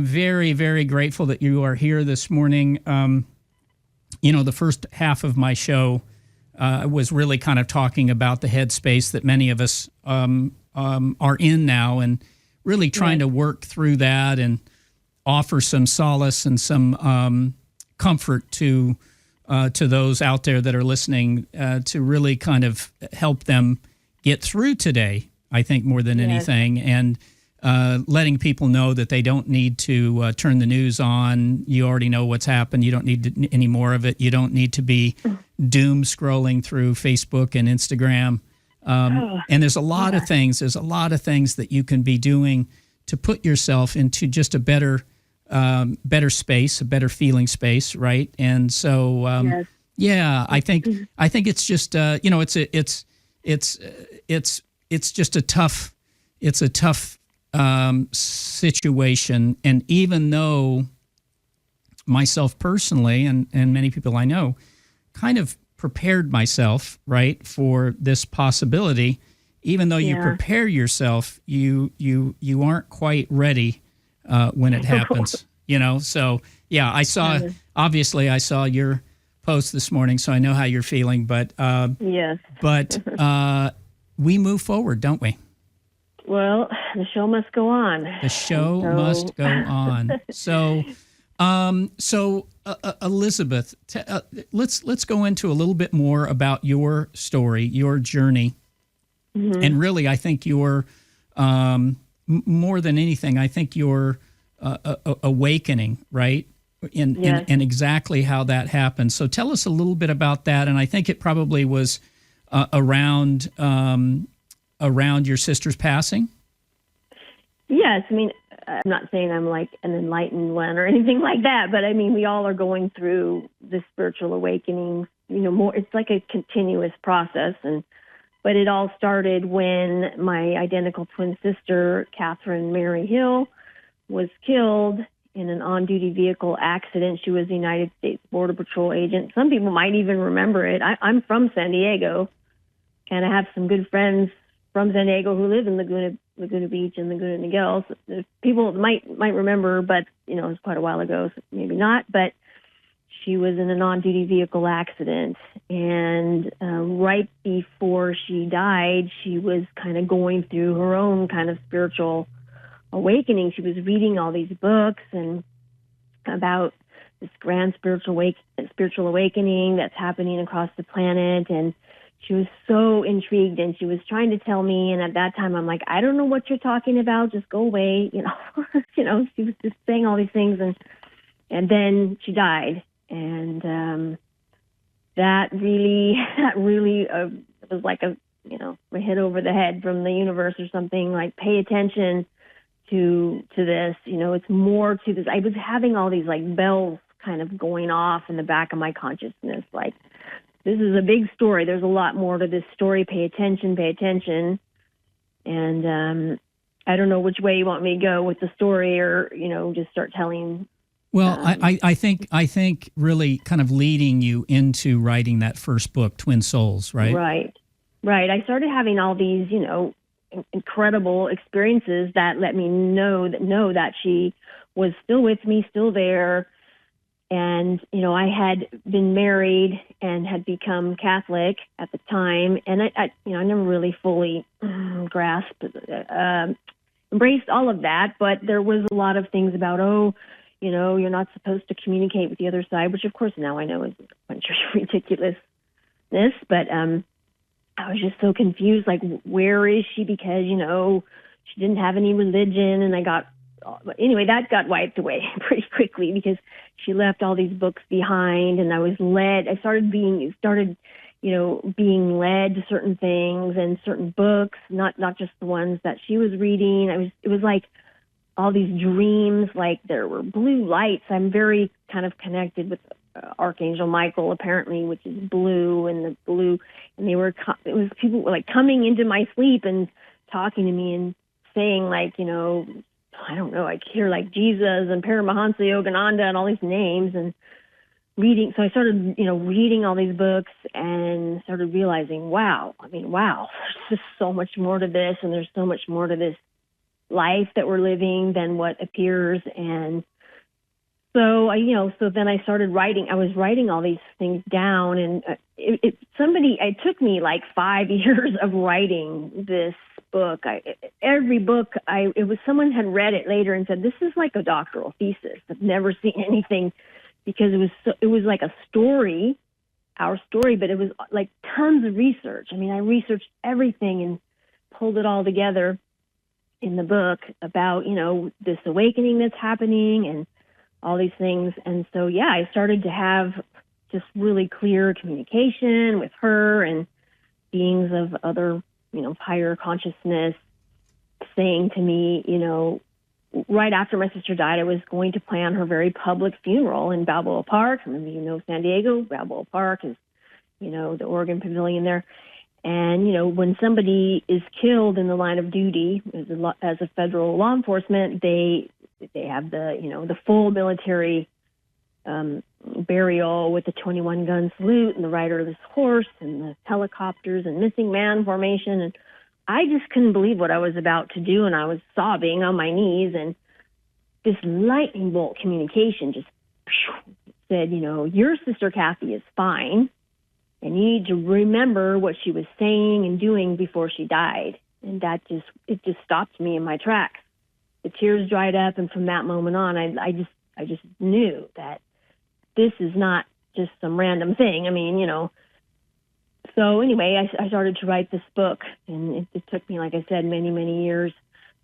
very, very grateful that you are here this morning. The first half of my show was really kind of talking about the headspace that many of us are in now, and really trying to work through that and offer some solace and some comfort to those out there that are listening, to really kind of help them get through today, I think, more than anything, and letting people know that they don't need to turn the news on. You already know what's happened. You don't need any more of it. You don't need to be doom scrolling through Facebook and Instagram. And there's a lot of things. There's a lot of things that you can be doing to put yourself into just a better space, a better feeling space, right? And so, I think it's just it's just a tough situation. And even though myself personally and many people I know kind of prepared myself, right, for this possibility, even though you prepare yourself, you aren't quite ready when it happens, So I saw your post this morning, so I know how you're feeling, but we move forward, don't we? Well, the show must go on. The show must go on. So, Elizabeth, let's go into a little bit more about your story, your journey, and really, I think your more than anything, I think your awakening, right, and exactly how that happened. So, tell us a little bit about that, and I think it probably was around your sister's passing. Yes, I mean, I'm not saying I'm like an enlightened one or anything like that, but I mean, we all are going through this spiritual awakening, more, it's like a continuous process. But it all started when my identical twin sister, Catherine Mary Hill, was killed in an on-duty vehicle accident. She was a United States Border Patrol agent. Some people might even remember it. I'm from San Diego, and I have some good friends from San Diego who live in Laguna Beach and Laguna Niguel. So people might remember, but it was quite a while ago, so maybe not. But she was in an on-duty vehicle accident, and right before she died, she was kind of going through her own kind of spiritual awakening. She was reading all these books and about this grand spiritual awakening that's happening across the planet, and she was so intrigued, and she was trying to tell me. And at that time, I'm like, I don't know what you're talking about. Just go away. She was just saying all these things. And then she died. And that really was like a hit over the head from the universe or something. Like, pay attention to this. It's more to this. I was having all these like bells kind of going off in the back of my consciousness, like, this is a big story. There's a lot more to this story. Pay attention. And I don't know which way you want me to go with the story, or, just start telling. Well, I think really kind of leading you into writing that first book, Twin Souls, right? Right. I started having all these, incredible experiences that let me know that she was still with me, still there. And, I had been married and had become Catholic at the time. And I never really fully grasped, embraced all of that. But there was a lot of things about, you're not supposed to communicate with the other side, which of course now I know is a bunch of ridiculousness. But I was just so confused, like, where is she? Because, she didn't have any religion. And I got anyway, that got wiped away pretty quickly because she left all these books behind, and I started being led to certain things and certain books, not just the ones that she was reading. It was like all these dreams, like there were blue lights. I'm very kind of connected with Archangel Michael, apparently, which is blue, and it was people like coming into my sleep and talking to me and saying, like, I don't know, I hear like Jesus and Paramahansa Yogananda and all these names, and reading. So I started, reading all these books and started realizing, wow, there's just so much more to this, and there's so much more to this life that we're living than what appears. And so so then I started writing. I was writing all these things down, and it took me like 5 years of writing this book. Someone had read it later and said, this is like a doctoral thesis. I've never seen anything, because it was like a story, our story, but it was like tons of research. I researched everything and pulled it all together in the book about, this awakening that's happening and all these things. And so, I started to have just really clear communication with her and beings of other, higher consciousness, saying to me, right after my sister died, I was going to plan her very public funeral in Balboa Park. Maybe San Diego. Balboa Park is, the Oregon Pavilion there. And, when somebody is killed in the line of duty as a federal law enforcement, they have the full military burial with the 21 gun salute and the rider of this horse and the helicopters and missing man formation. And I just couldn't believe what I was about to do. And I was sobbing on my knees, and this lightning bolt communication just said, your sister Kathy is fine, and you need to remember what she was saying and doing before she died. And it just stopped me in my tracks. The tears dried up, and from that moment on, I just knew that this is not just some random thing. So anyway, I started to write this book, and it took me, like I said, many, many years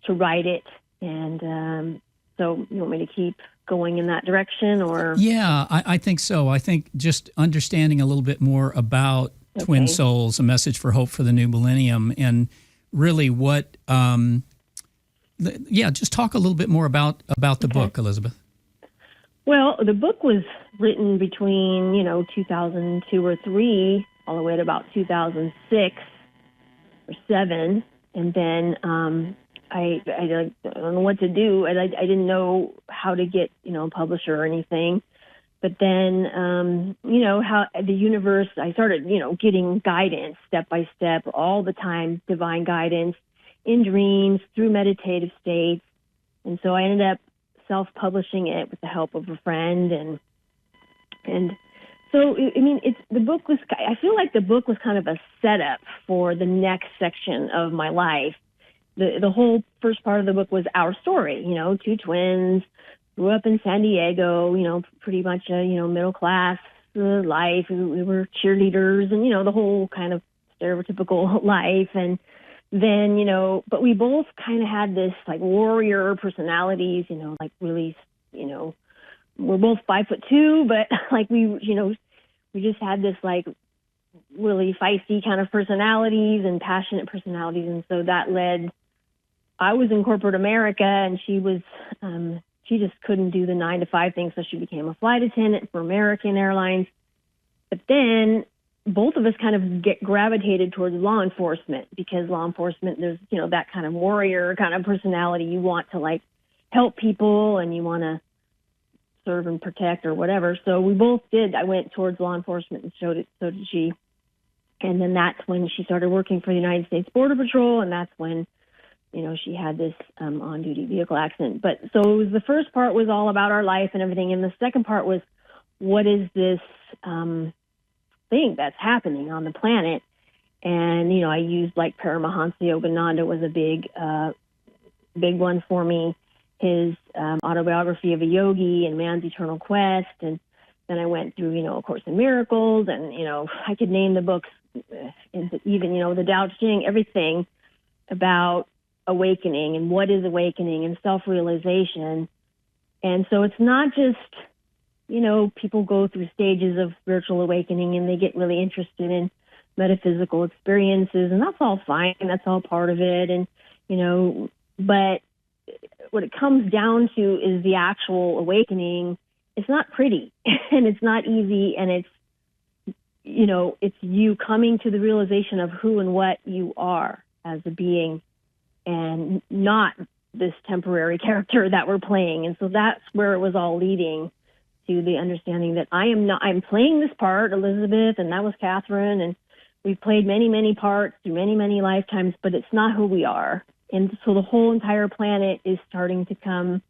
to write it. And so you want me to keep going in that direction, or? Yeah, I think so. I think just understanding a little bit more about Twin Souls, a message for hope for the new millennium, and really what, just talk a little bit more about the book, Elizabeth. Well, the book was written between, 2002 or 3, all the way to about 2006 or 7. And then I don't know what to do. I didn't know how to get, a publisher or anything. But then, how the universe, I started, getting guidance step by step all the time, divine guidance in dreams, through meditative states. And so I ended up self-publishing it with the help of a friend. And so, the book was, I feel like the book was kind of a setup for the next section of my life. The whole first part of the book was our story, 2 twins, grew up in San Diego, pretty much a, middle class life. We were cheerleaders and, the whole kind of stereotypical life. And then, but we both kind of had this like warrior personalities, like really, we're both 5'2", but like we just had this like really feisty kind of personalities and passionate personalities. And so that led, I was in corporate America, and she was, she just couldn't do the 9-to-5 thing. So she became a flight attendant for American Airlines. But then both of us kind of gravitated towards law enforcement, because law enforcement, there's, that kind of warrior kind of personality. You want to like help people, and you want to serve and protect or whatever. So we both did. I went towards law enforcement, and so did she. And then that's when she started working for the United States Border Patrol, and that's when, she had this on-duty vehicle accident. But so it was, the first part was all about our life and everything, and the second part was, what is this thing that's happening on the planet? And, I used like Paramahansa Yogananda was a big one for me. His autobiography of a yogi and Man's Eternal Quest. And then I went through, A Course in Miracles, and, I could name the books, even, the Tao Te Ching, everything about awakening and what is awakening and self-realization. And so it's not just, people go through stages of spiritual awakening and they get really interested in metaphysical experiences, and that's all fine. That's all part of it. And, but what it comes down to is the actual awakening. It's not pretty and it's not easy. And it's you coming to the realization of who and what you are as a being and not this temporary character that we're playing. And so that's where it was all leading to the understanding that I'm playing this part, Elizabeth, and that was Catherine, and we've played many, many parts through many, many lifetimes, but it's not who we are. And so the whole entire planet is starting to come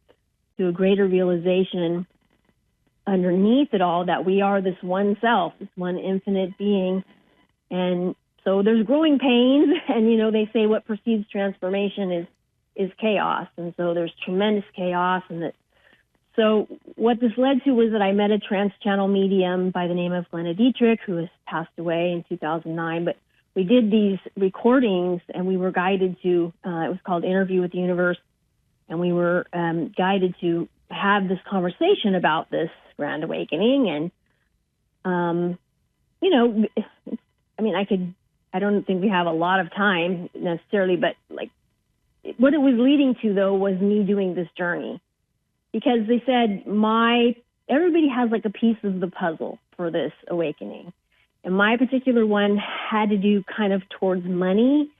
to a greater realization underneath it all that we are this one self, this one infinite being. And so there's growing pains, and they say what precedes transformation is chaos. And so there's tremendous chaos. So what this led to was that I met a trans-channel medium by the name of Glenna Dietrich, who has passed away in 2009. But we did these recordings, and we were guided to, it was called Interview with the Universe, and we were guided to have this conversation about this grand awakening. And, I don't think we have a lot of time necessarily, but what it was leading to, though, was me doing this journey. Because they said everybody has a piece of the puzzle for this awakening. And my particular one had to do kind of towards money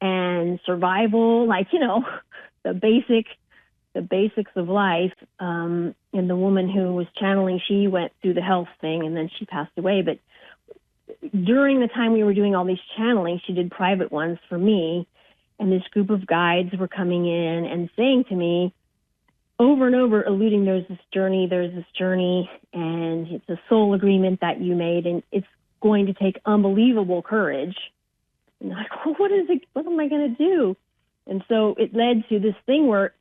and survival, the basics of life. And the woman who was channeling, she went through the health thing and then she passed away. But during the time we were doing all these channeling, she did private ones for me. And this group of guides were coming in and saying to me, over and over, alluding, there's this journey, and it's a soul agreement that you made, and it's going to take unbelievable courage. And I'm like, well, what am I going to do? And so it led to this thing where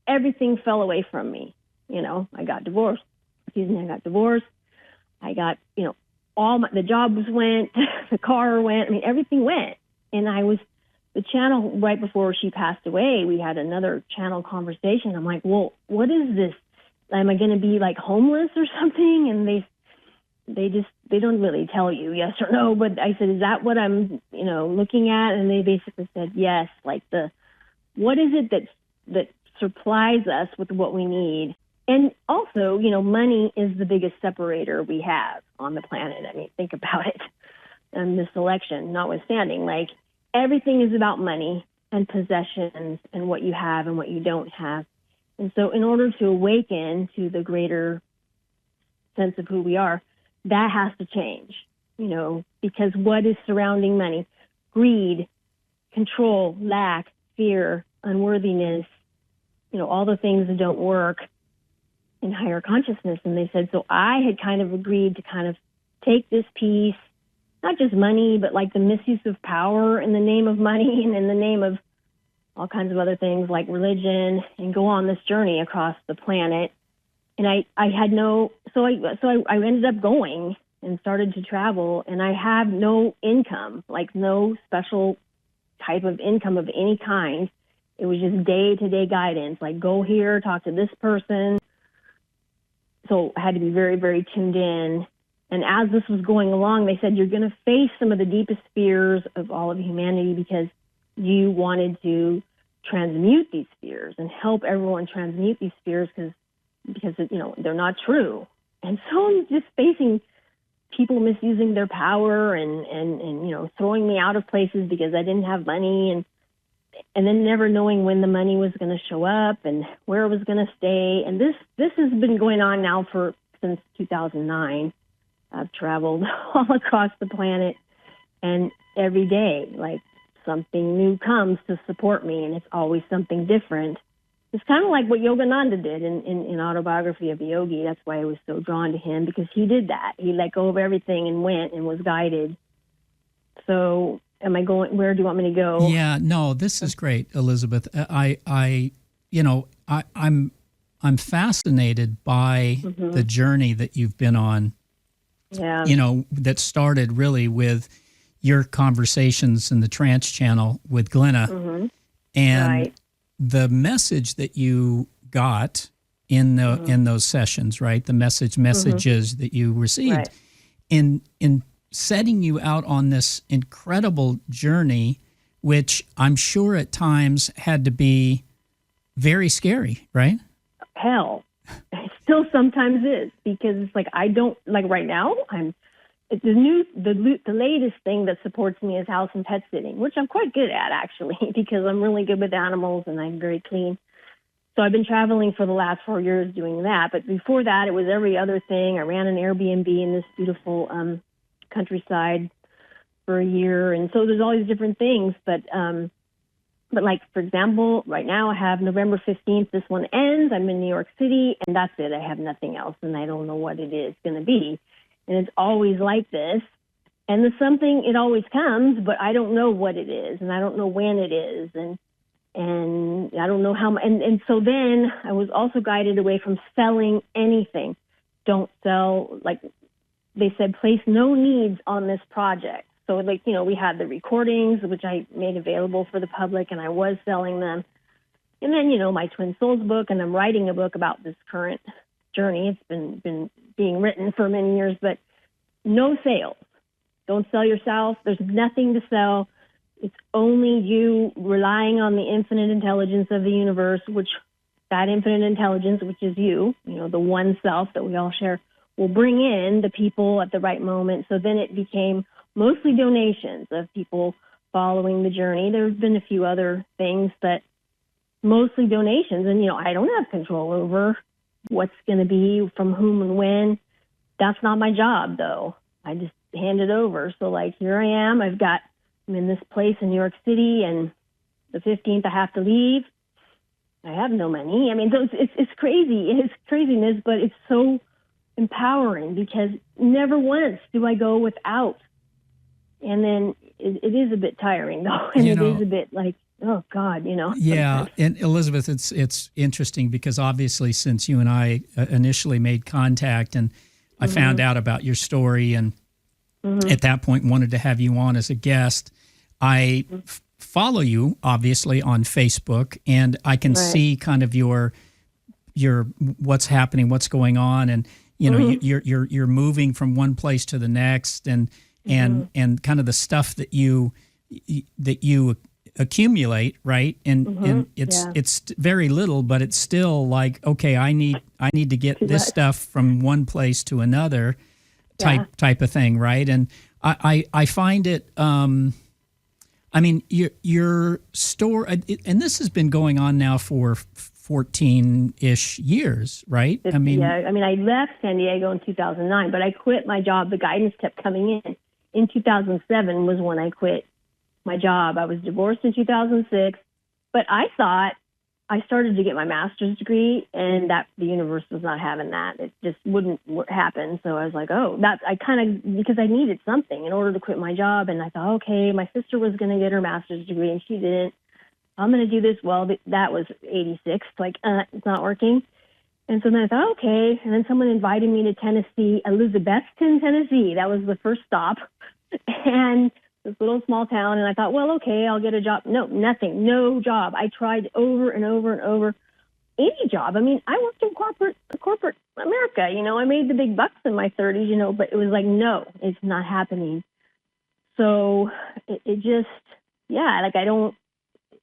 everything fell away from me. I got divorced. I got, the jobs went, the car went, everything went. And the channel, right before she passed away, we had another channel conversation. I'm like, well, what is this? Am I going to be homeless or something? And they don't really tell you yes or no, but I said, is that what I'm, looking at? And they basically said, yes, what is it that supplies us with what we need? And also, money is the biggest separator we have on the planet. Think about it. And this election notwithstanding, everything is about money and possessions and what you have and what you don't have. And so in order to awaken to the greater sense of who we are, that has to change, because what is surrounding money? Greed, control, lack, fear, unworthiness, all the things that don't work in higher consciousness. And they said, so I had kind of agreed to kind of take this piece, not just money, but the misuse of power in the name of money and in the name of all kinds of other things like religion, and go on this journey across the planet. And I ended up going and started to travel, and I have no income, no special type of income of any kind. It was just day-to-day guidance, go here, talk to this person. So I had to be very, very tuned in. And as this was going along, they said, you're going to face some of the deepest fears of all of humanity because you wanted to transmute these fears and help everyone transmute these fears because they're not true. And so I'm just facing people misusing their power and throwing me out of places because I didn't have money, and then never knowing when the money was going to show up and where it was going to stay. And this has been going on now since 2009. I've traveled all across the planet, and every day, something new comes to support me, and it's always something different. It's kind of like what Yogananda did in Autobiography of a Yogi. That's why I was so drawn to him, because he did that. He let go of everything and went and was guided. So where do you want me to go? Yeah, no, this is great, Elizabeth. I'm fascinated by the journey that you've been on. Yeah. That started really with your conversations in the trance channel with Glenna. Mm-hmm. And right. the message that you got in those sessions, right? The messages that you received, Right. in setting you out on this incredible journey, which I'm sure at times had to be very scary, right? Hell, it still sometimes is, because it's like I don't like right now. The latest thing that supports me is house and pet sitting, which I'm quite good at actually, because I'm really good with animals and I'm very clean. So I've been traveling for the last 4 years doing that. But before that, it was every other thing. I ran an Airbnb in this beautiful countryside for a year, and so there's all these different things. But like, for example, right now I have November 15th. This one ends. I'm in New York City, and that's it. I have nothing else, and I don't know what it is going to be. And it's always like this. And the something, it always comes, but I don't know what it is, and I don't know when it is, and I don't know how. And so then I was also guided away from selling anything. Don't sell, like they said, place no needs on this project. So, like, you know, we had the recordings, which I made available for the public, and I was selling them. And then, you know, my Twin Souls book, and I'm writing a book about this current journey. It's been being written for many years, but no sales. Don't sell yourself. There's nothing to sell. It's only you relying on the infinite intelligence of the universe, which that infinite intelligence, which is you know, the one self that we all share, will bring in the people at the right moment. So then it became mostly donations of people following the journey. There's been a few other things, but mostly donations. And, you know, I don't have control over what's going to be from whom and when. That's not my job, though. I just hand it over. So, like, here I am. I'm in this place in New York City, and the 15th I have to leave. I have no money. I mean, so it's crazy. It's craziness, but it's so empowering, because never once do I go without. And then it is a bit tiring, though, and it is a bit like, oh God, you know. Yeah, sometimes. and Elizabeth, it's interesting because obviously since you and I initially made contact, and I found out about your story, and at that point wanted to have you on as a guest, I follow you obviously on Facebook, and I can see kind of your what's happening, what's going on, and you know you're moving from one place to the next, and kind of the stuff that you accumulate, right? And it's very little, but it's still like, okay, I need to get this stuff from one place to another, type of thing, right? And I find it. I mean, your store, and this has been going on now for 14-ish years, right? I mean, I left San Diego in 2009, but I quit my job. The guidance kept coming in. In 2007 was when I quit my job. I was divorced in 2006, but I thought I started to get my master's degree, and that the universe was not having that. It just wouldn't happen. So I was like, because I needed something in order to quit my job. And I thought, okay, my sister was going to get her master's degree and she didn't. I'm going to do this. Well, that was 86. Like, it's not working. And so then I thought, okay. And then someone invited me to Tennessee, Elizabethton, Tennessee. That was the first stop. And this little small town. And I thought, well, okay, I'll get a job. No, nothing, no job. I tried over and over and over. Any job. I mean, I worked in corporate America. You know, I made the big bucks in my 30s, you know, but it was like, no, it's not happening. So it just, like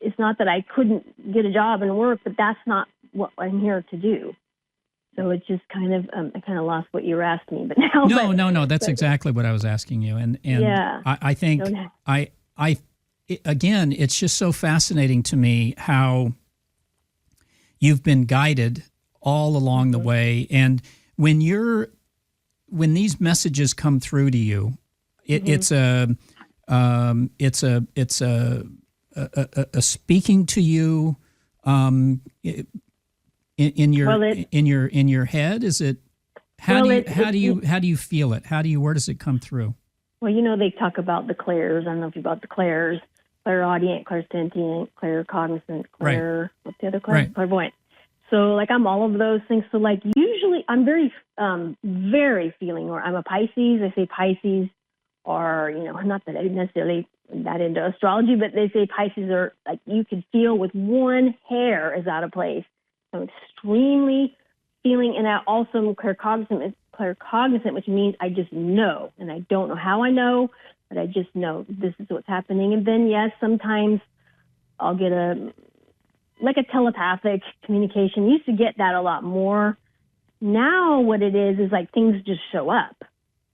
it's not that I couldn't get a job and work, but that's not what I'm here to do. So it's just kind of, I kind of lost what you were asking me, but now. No, that's exactly what I was asking you. And I think again, it's just so fascinating to me how you've been guided all along the way. And when these messages come through to you, it's a speaking to you, in your head. Is it? How do you feel it? Where does it come through? Well, you know, they talk about the clairs. I don't know if you about the clairs. Clairaudient, clairsentient, claircognizant, what's the other clair? Right. Clairvoyant. So, like, I'm all of those things. So, like, usually I'm very, very feeling, or I'm a Pisces. I say Pisces, or, you know, not that I necessarily not into astrology, but they say Pisces are like, you can feel with one hair is out of place. I'm extremely feeling, and I also am claircognizant, which means I just know, and I don't know how I know, but I just know this is what's happening. And then, yes, sometimes I'll get a telepathic communication. Used to get that a lot more. Now what it is like things just show up.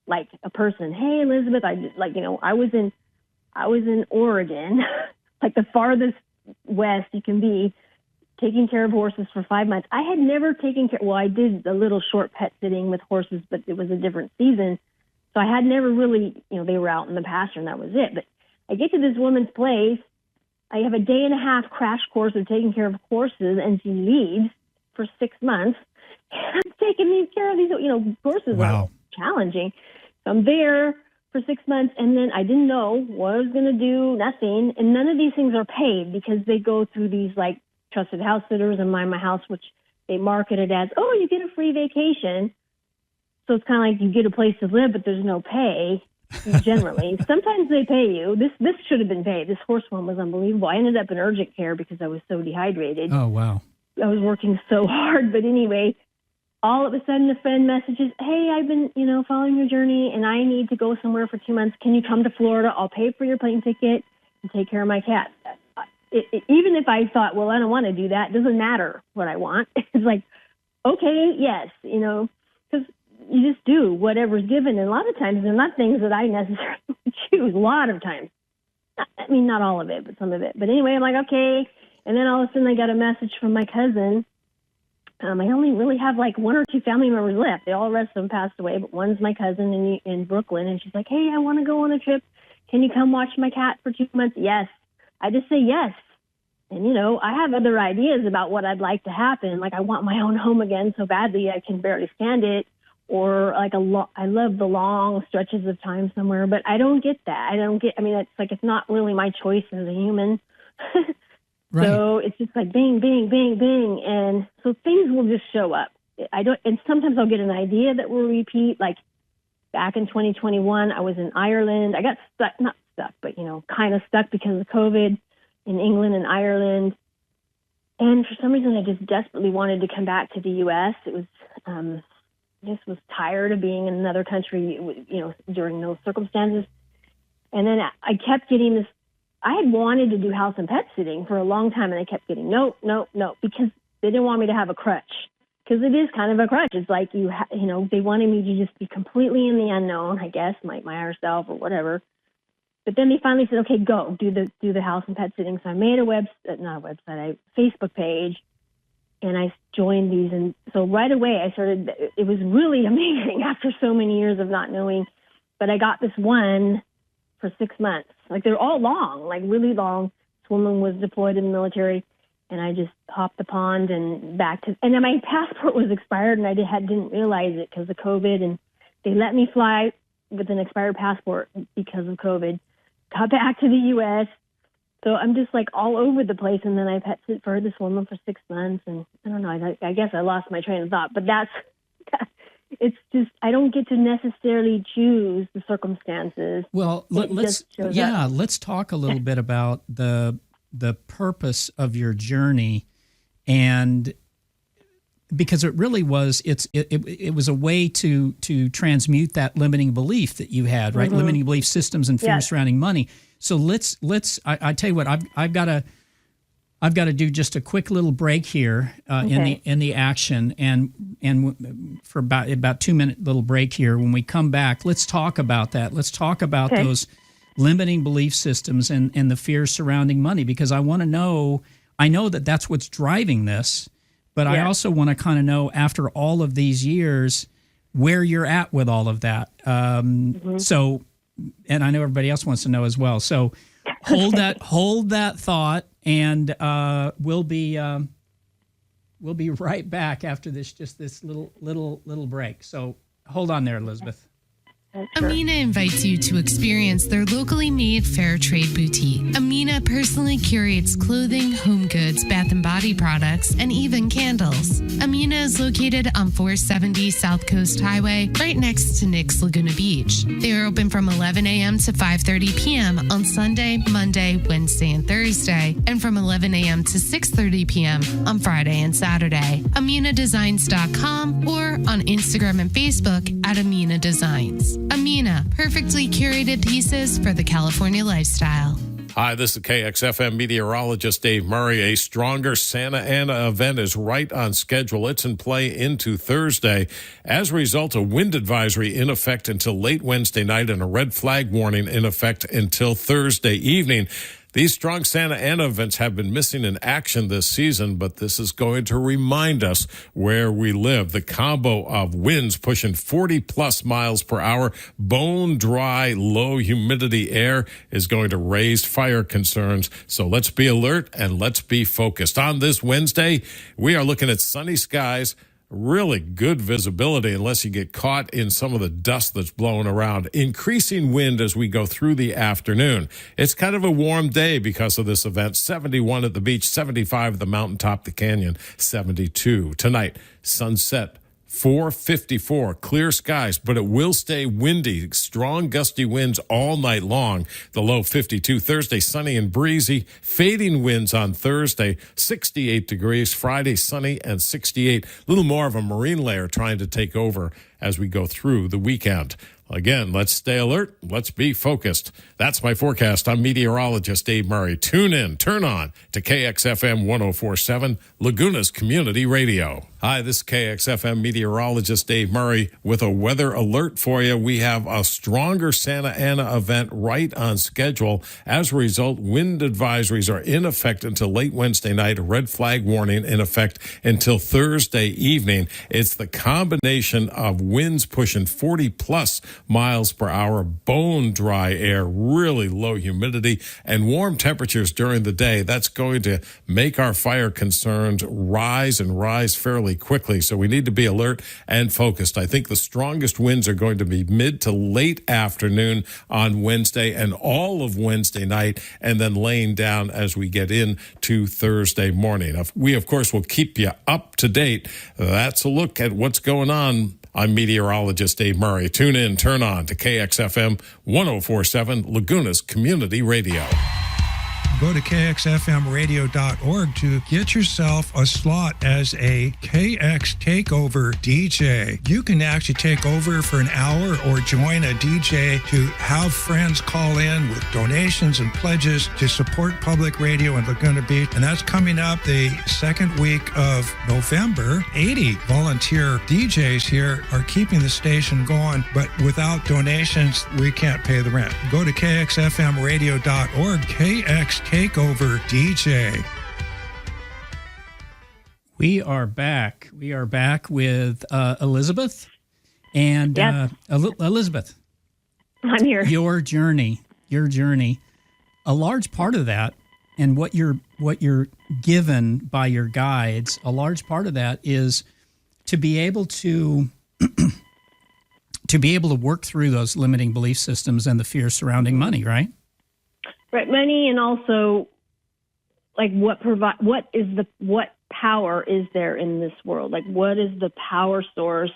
Like a person, hey, Elizabeth, I was in Oregon, like the farthest west you can be, taking care of horses for 5 months. I had never taken care, I did a little short pet sitting with horses, but it was a different season. So I had never really, they were out in the pasture and that was it. But I get to this woman's place. I have a 1.5-day crash course of taking care of horses, and she leaves for 6 months. I'm taking care of these, horses. Wow. Are challenging. So I'm there for 6 months, and then I didn't know what I was going to do, nothing. And none of these things are paid because they go through these like trusted house sitters and Mind My House, which they market it as, oh, you get a free vacation. So it's kind of like you get a place to live, but there's no pay generally. Sometimes they pay you. This should have been paid. This horse one was unbelievable. I ended up in urgent care because I was so dehydrated. Oh, wow. I was working so hard. But anyway, all of a sudden a friend messages, hey, I've been, following your journey and I need to go somewhere for 2 months. Can you come to Florida? I'll pay for your plane ticket and take care of my cat. Even if I thought, well, I don't want to do that, it doesn't matter what I want. It's like, okay, yes, because you just do whatever's given. And a lot of times they're not things that I necessarily choose. A lot of times. I mean, not all of it, but some of it. But anyway, I'm like, okay. And then all of a sudden I got a message from my cousin. I only really have like 1 or 2 family members left. They all, the rest of them passed away, but one's my cousin in Brooklyn. And she's like, hey, I want to go on a trip. Can you come watch my cat for 2 months? Yes. I just say yes. And, I have other ideas about what I'd like to happen. Like I want my own home again so badly I can barely stand it. Or like I love the long stretches of time somewhere, but I don't get that. It's like, it's not really my choice as a human. Right. So it's just like bing, bing, bing, bing. And so things will just show up. And sometimes I'll get an idea that will repeat. Like back in 2021, I was in Ireland. I got stuck, not stuck, but, kind of stuck because of COVID in England and Ireland. And for some reason, I just desperately wanted to come back to the U.S. It was, just was tired of being in another country, during those circumstances. And then I kept getting this. I had wanted to do house and pet sitting for a long time, and I kept getting no, because they didn't want me to have a crutch. Because it is kind of a crutch. It's like they wanted me to just be completely in the unknown, I guess, my higher self or whatever. But then they finally said, okay, go do the house and pet sitting. So I made a Facebook page. And I joined these. And so right away I started, it was really amazing after so many years of not knowing, but I got this one for 6 months. Like they're all long, like really long. This woman was deployed in the military and I just hopped the pond and and then my passport was expired and I didn't realize it because of COVID. And they let me fly with an expired passport because of COVID, got back to the U.S. So I'm just like all over the place. And then I pet sit for this woman for 6 months. And I don't know, I guess I lost my train of thought, but it's just, I don't get to necessarily choose the circumstances. Well, let's talk a little bit about the purpose of your journey. And because it really was, it was a way to transmute that limiting belief that you had, right? Mm-hmm. Limiting belief systems and fear surrounding money. So let's. I tell you what, I've got to do just a quick little break here in the action, and for about 2-minute little break here. When we come back, let's talk about that. Let's talk about those limiting belief systems and the fear surrounding money, because I want to know. I know that that's what's driving this, but I also want to kind of know, after all of these years, where you're at with all of that. So. And I know everybody else wants to know as well. So hold that thought, and we'll be right back after this little break. So hold on there, Elizabeth. Amina invites you to experience their locally made fair trade boutique. Amina personally curates clothing, home goods, bath and body products, and even candles. Amina is located on 470 South Coast Highway, right next to Nick's Laguna Beach. They are open from 11 a.m. to 5:30 p.m. on Sunday, Monday, Wednesday, and Thursday, and from 11 a.m. to 6:30 p.m. on Friday and Saturday. AminaDesigns.com or on Instagram and Facebook at Amina Designs. Amina, perfectly curated pieces for the California lifestyle. Hi, this is KXFM meteorologist Dave Murray. A stronger Santa Ana event is right on schedule. It's in play into Thursday. As a result, a wind advisory in effect until late Wednesday night and a red flag warning in effect until Thursday evening. These strong Santa Ana events have been missing in action this season, but this is going to remind us where we live. The combo of winds pushing 40-plus miles per hour, bone-dry, low-humidity air is going to raise fire concerns. So let's be alert and let's be focused. On this Wednesday, we are looking at sunny skies, really good visibility unless you get caught in some of the dust that's blowing around. Increasing wind as we go through the afternoon. It's kind of a warm day because of this event. 71 at the beach, 75 at the mountaintop, the canyon, 72. Tonight, sunset, 4:54, clear skies, but it will stay windy. Strong gusty winds all night long. The low 52. Thursday, sunny and breezy. Fading winds on Thursday, 68 degrees. Friday, sunny and 68. A little more of a marine layer trying to take over as we go through the weekend. Again, let's stay alert. Let's be focused. That's my forecast. I'm meteorologist Dave Murray. Tune in, turn on to KXFM 1047, Laguna's Community Radio. Hi, this is KXFM meteorologist Dave Murray with a weather alert for you. We have a stronger Santa Ana event right on schedule. As a result, wind advisories are in effect until late Wednesday night, a red flag warning in effect until Thursday evening. It's the combination of winds pushing 40-plus miles per hour, bone dry air, really low humidity, and warm temperatures during the day. That's going to make our fire concerns rise and rise fairly quickly. So we need to be alert and focused. I think the strongest winds are going to be mid to late afternoon on Wednesday and all of Wednesday night, and then laying down as we get into Thursday morning. We, of course, will keep you up to date. That's a look at what's going on. I'm meteorologist Dave Murray. Tune in, turn on to KXFM 1047, Laguna's Community Radio. Go to kxfmradio.org to get yourself a slot as a KX Takeover DJ. You can actually take over for an hour or join a DJ to have friends call in with donations and pledges to support public radio in Laguna Beach. And that's coming up the second week of November. 80 volunteer DJs here are keeping the station going, but without donations, we can't pay the rent. Go to kxfmradio.org, KX Takeover DJ. We are back. We are back with Elizabeth. And Yes. Elizabeth, I'm here. your journey, a large part of that, and what you're given by your guides, a large part of that is to be able to work through those limiting belief systems and the fear surrounding money, right? Right, money, and also like what power is there in this world? Like, what is the power source?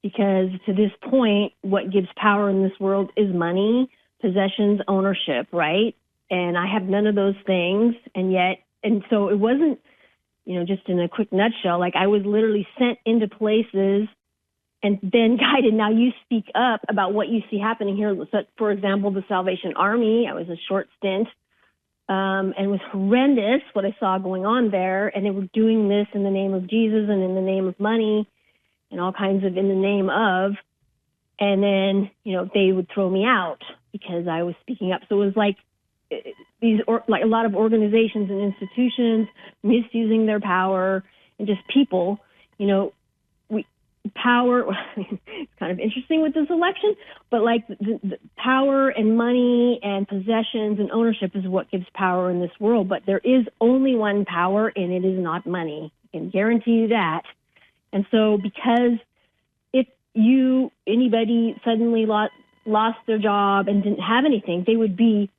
Because to this point, what gives power in this world is money, possessions, ownership, right? And I have none of those things, and so it wasn't, just in a quick nutshell, like I was literally sent into places and then guided. Now you speak up about what you see happening here. So, for example, the Salvation Army, I was a short stint, and it was horrendous what I saw going on there. And they were doing this in the name of Jesus and in the name of money and all kinds of in the name of. And then, they would throw me out because I was speaking up. So it was like a lot of organizations and institutions misusing their power, and just people, power. It's kind of interesting with this election, but like the power and money and possessions and ownership is what gives power in this world. But there is only one power, and it is not money. I can guarantee you that. And so because anybody suddenly lost their job and didn't have anything, they would be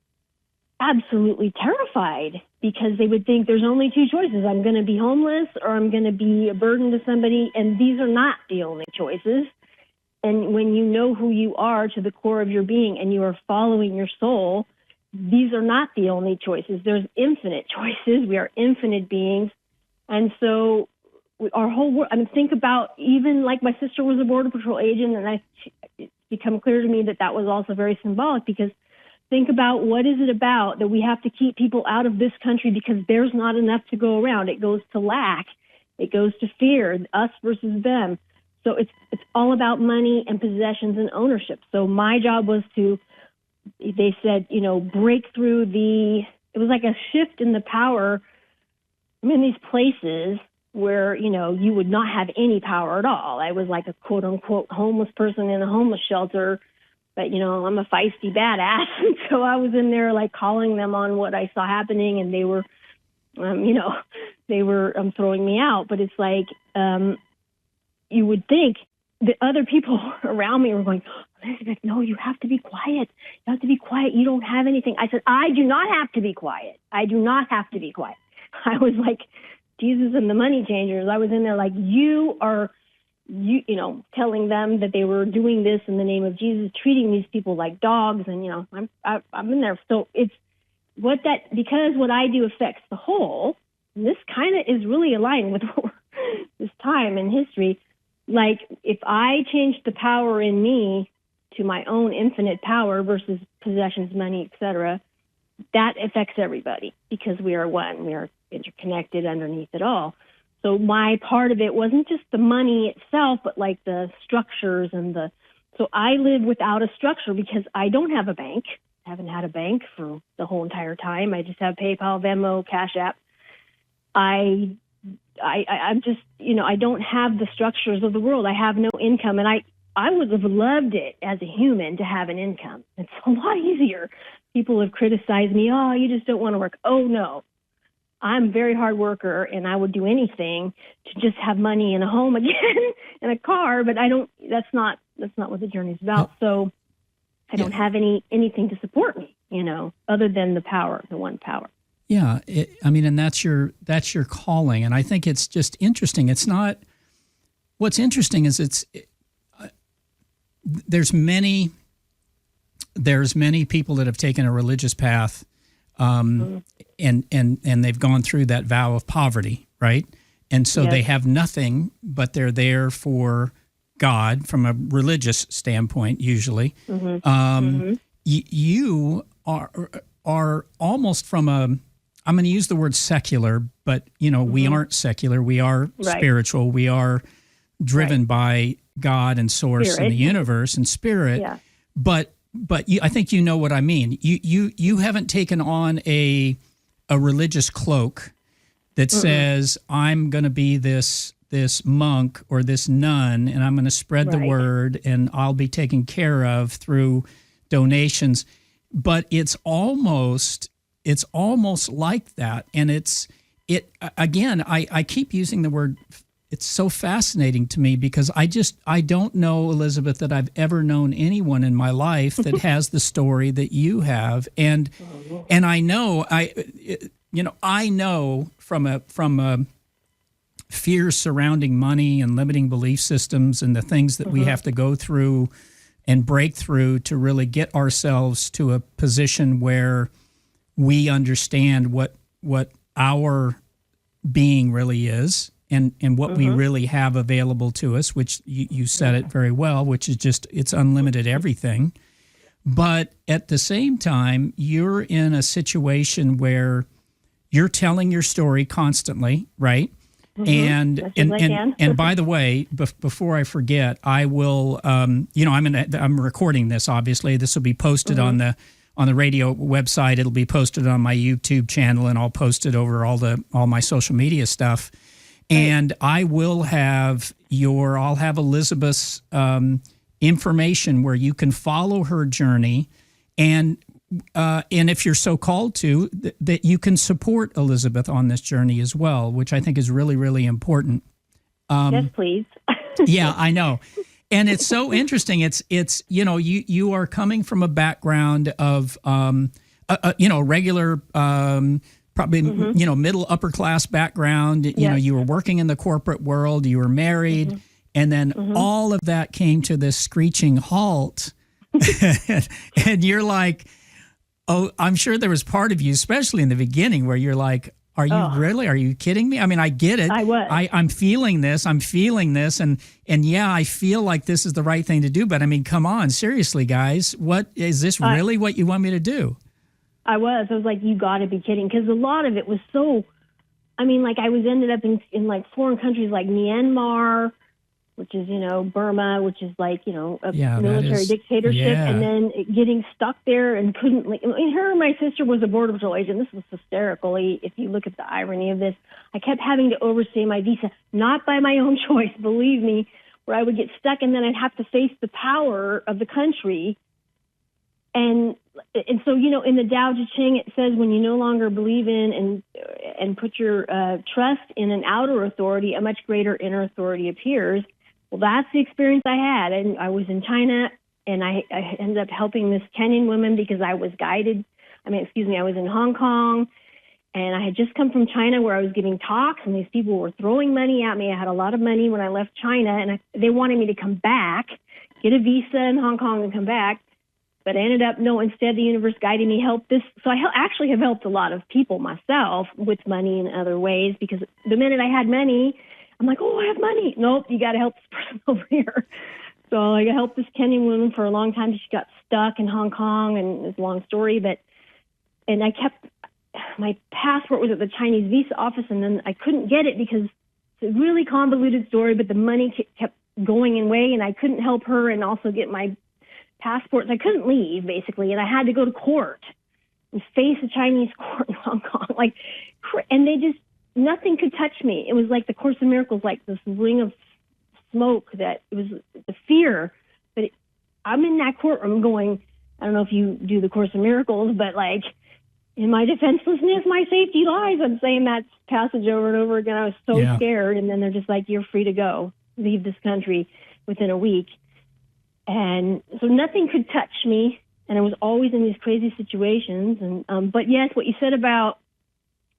absolutely terrified because they would think there's only two choices. I'm going to be homeless or I'm going to be a burden to somebody. And these are not the only choices. And when you know who you are to the core of your being and you are following your soul, these are not the only choices. There's infinite choices. We are infinite beings. And so our whole world, I mean, think about even like my sister was a Border Patrol agent, and it's become clear to me that was also very symbolic, because think about what is it about that we have to keep people out of this country because there's not enough to go around. It goes to lack. It goes to fear, us versus them. So it's all about money and possessions and ownership. So my job was to, they said, break through it was like a shift in the power. I'm in these places where, you would not have any power at all. I was like a quote unquote homeless person in a homeless shelter, but, I'm a feisty badass. And so I was in there like calling them on what I saw happening, and they were, they were throwing me out. But it's like, you would think the other people around me were going, Elizabeth, no, you have to be quiet. You have to be quiet. You don't have anything. I said, I do not have to be quiet. I do not have to be quiet. I was like Jesus and the money changers. I was in there like, you are, telling them that they were doing this in the name of Jesus, treating these people like dogs. And, I'm in there. So it's because what I do affects the whole, and this kind of is really aligned with this time in history. Like, if I change the power in me to my own infinite power versus possessions, money, etc., that affects everybody because we are one. We are interconnected underneath it all. So my part of it wasn't just the money itself, but like the structures so I live without a structure because I don't have a bank. I haven't had a bank for the whole entire time. I just have PayPal, Venmo, Cash App. I'm just, I don't have the structures of the world. I have no income. And I would have loved it as a human to have an income. It's a lot easier. People have criticized me. Oh, you just don't want to work. Oh, no. I'm a very hard worker, and I would do anything to just have money and a home again and a car. But that's not what the journey's about. So I don't have anything to support me, other than the power, the one power. Yeah, and that's your calling, and I think it's just interesting. It's not. What's interesting is there's many people that have taken a religious path, and they've gone through that vow of poverty, right? And so they have nothing, but they're there for God from a religious standpoint, usually. You are almost from a. I'm going to use the word secular, but we aren't secular. We are spiritual. We are driven by God and Source and the universe and spirit. Yeah. But I think you know what I mean. You haven't taken on a religious cloak that says I'm going to be this monk or this nun, and I'm going to spread the word, and I'll be taken care of through donations. But it's almost like that. And I keep using the word, it's so fascinating to me because I don't know, Elizabeth, that I've ever known anyone in my life that has the story that you have. And I know, I know from a fear surrounding money and limiting belief systems and the things that we have to go through and break through to really get ourselves to a position where we understand what our being really is and what we really have available to us, which you said it very well, which is just, it's unlimited everything. But at the same time, you're in a situation where you're telling your story constantly, right? And by the way, before I forget, I will, I'm recording this, obviously. This will be posted on the radio website. It'll be posted on my YouTube channel, and I'll post it over all my social media stuff. And I will have I'll have Elizabeth's information where you can follow her journey, and if you're so called to, that you can support Elizabeth on this journey as well, which I think is really, really important. Yes, please. Yeah, I know. And it's so interesting. It's you are coming from a background of regular probably middle upper class background. You were working in the corporate world. You were married, and then all of that came to this screeching halt. And you're like, oh, I'm sure there was part of you, especially in the beginning, where you're like, are you really? Are you kidding me? I mean, I get it. I was. I'm feeling this. And yeah, I feel like this is the right thing to do. But I mean, come on, seriously, guys, what is this really what you want me to do? I was like, you got to be kidding, because a lot of it was so. I mean, like I ended up in like foreign countries like Myanmar, which is, Burma, which is like, a military dictatorship, and then getting stuck there and couldn't, her and my sister was a Border Patrol agent. This was hysterical. If you look at the irony of this, I kept having to overstay my visa, not by my own choice, believe me, where I would get stuck and then I'd have to face the power of the country. And so, in the Tao Te Ching, it says when you no longer believe in and put your trust in an outer authority, a much greater inner authority appears. Well, that's the experience I had. And I was in China, and I ended up helping this Kenyan woman because I was guided. I was in Hong Kong, and I had just come from China where I was giving talks, and these people were throwing money at me. I had a lot of money when I left China, and they wanted me to come back, get a visa in Hong Kong and come back. But I ended up, instead the universe guided me, help this. So I actually have helped a lot of people myself with money in other ways, because the minute I had money, I'm like, I have money. Nope, you got to help this person over here. So I helped this Kenyan woman for a long time. She got stuck in Hong Kong, and it's a long story. And I kept, my passport was at the Chinese visa office, and then I couldn't get it because it's a really convoluted story, but the money kept going away, and I couldn't help her and also get my passports. I couldn't leave, basically, and I had to go to court and face a Chinese court in Hong Kong. And they just, nothing could touch me. It was like the Course in Miracles, like this ring of smoke that it was the fear. But I'm in that courtroom going, I don't know if you do the Course in Miracles, but like, in my defenselessness, my safety lies. I'm saying that passage over and over again. I was so scared. And then they're just like, you're free to go, leave this country within a week. And so nothing could touch me. And I was always in these crazy situations. And, but yes, what you said about,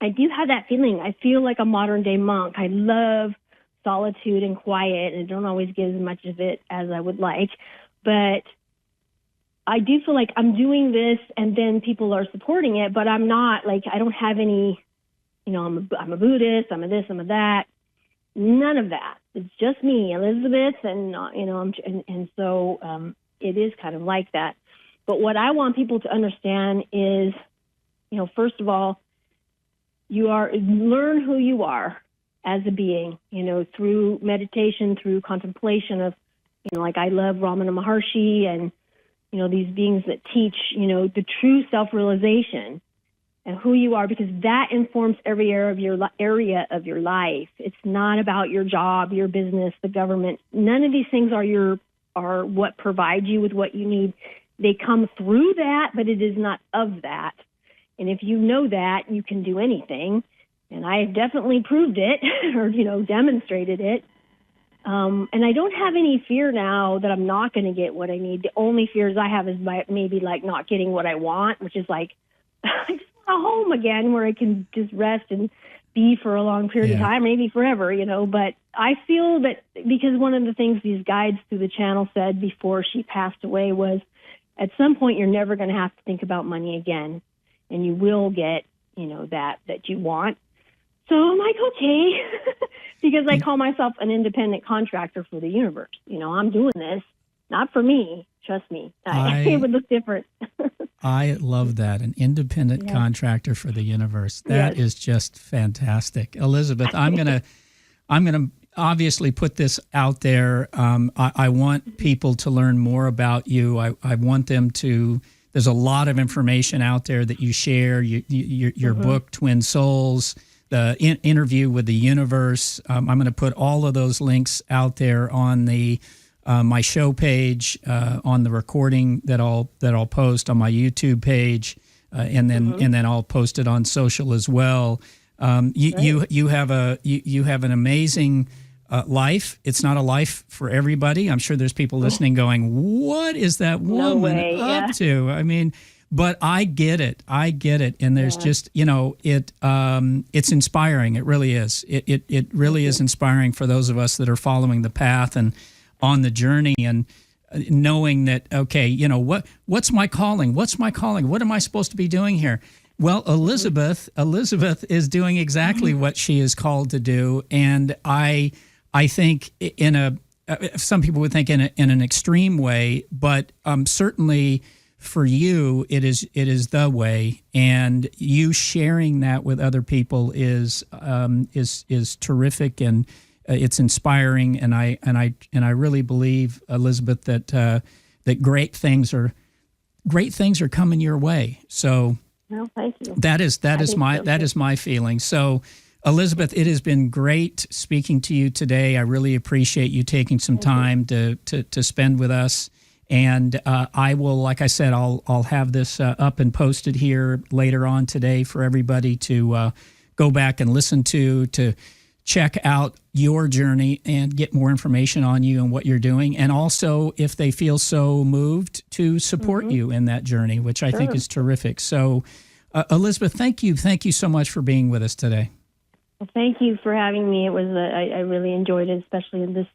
I do have that feeling. I feel like a modern day monk. I love solitude and quiet, and I don't always get as much of it as I would like. But I do feel like I'm doing this, and then people are supporting it, but I'm not, like, I don't have any, I'm a Buddhist, I'm a this, I'm a that. None of that. It's just me, Elizabeth, and, and so it is kind of like that. But what I want people to understand is, first of all, learn who you are as a being, through meditation, through contemplation of, like I love Ramana Maharshi and, these beings that teach, the true self-realization and who you are, because that informs every area of your life. It's not about your job, your business, the government. None of these things are what provide you with what you need. They come through that, but it is not of that. And if you know that, you can do anything. And I have definitely proved it or, demonstrated it. And I don't have any fear now that I'm not going to get what I need. The only fears I have is maybe like not getting what I want, which is like, I just want a home again where I can just rest and be for a long period of time, maybe forever, But I feel that because one of the things these guides through the channel said before she passed away was, at some point, you're never going to have to think about money again. And you will get, that you want. So I'm like, okay, because I call myself an independent contractor for the universe. I'm doing this, not for me. Trust me. It would look different. I love that. An independent contractor for the universe. That is just fantastic. Elizabeth, I'm going to obviously put this out there. I want people to learn more about you. I want them to. There's a lot of information out there that you share. Your book, Twin Souls, the interview with the universe. I'm going to put all of those links out there on the my show page, on the recording that I'll post on my YouTube page, and then I'll post it on social as well. You have an amazing life. It's not a life for everybody. I'm sure there's people listening going, what is that woman up to? I mean, but I get it. And there's just, it's inspiring. It really is. It really is inspiring for those of us that are following the path and on the journey, and knowing that, okay, what's my calling? What's my calling? What am I supposed to be doing here? Well, Elizabeth is doing exactly what she is called to do. And I think some people would think in an extreme way, but certainly for you, it is the way, and you sharing that with other people is terrific, and it's inspiring. And I really believe, Elizabeth, that great things are coming your way. So. Well, thank you. That is my feeling. So, Elizabeth, it has been great speaking to you today. I really appreciate you taking some time to spend with us. And I will, like I said, I'll have this up and posted here later on today for everybody to go back and listen to check out your journey and get more information on you and what you're doing. And also, if they feel so moved, to support you in that journey, which I think is terrific. So, Elizabeth, thank you so much for being with us today. Well, thank you for having me. It was I really enjoyed it, especially in this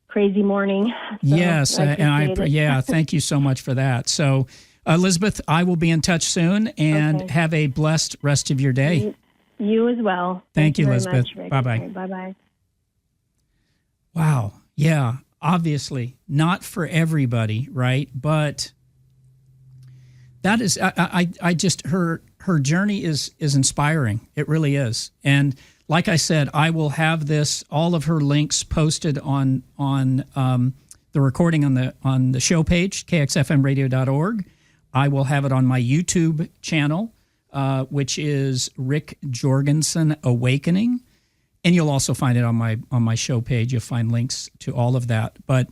crazy morning. So yes, thank you so much for that. So, Elizabeth, I will be in touch soon, and have a blessed rest of your day. You as well. Thank you, very Elizabeth. much, Bye-bye. Bye-bye. Wow. Yeah, obviously not for everybody, right? But that is, I just, her journey is inspiring. It really is. And like I said, I will have all of her links posted on the recording on the show page, kxfmradio.org. I will have it on my YouTube channel, which is Rick Jorgensen Awakening, and you'll also find it on my show page. You'll find links to all of that. But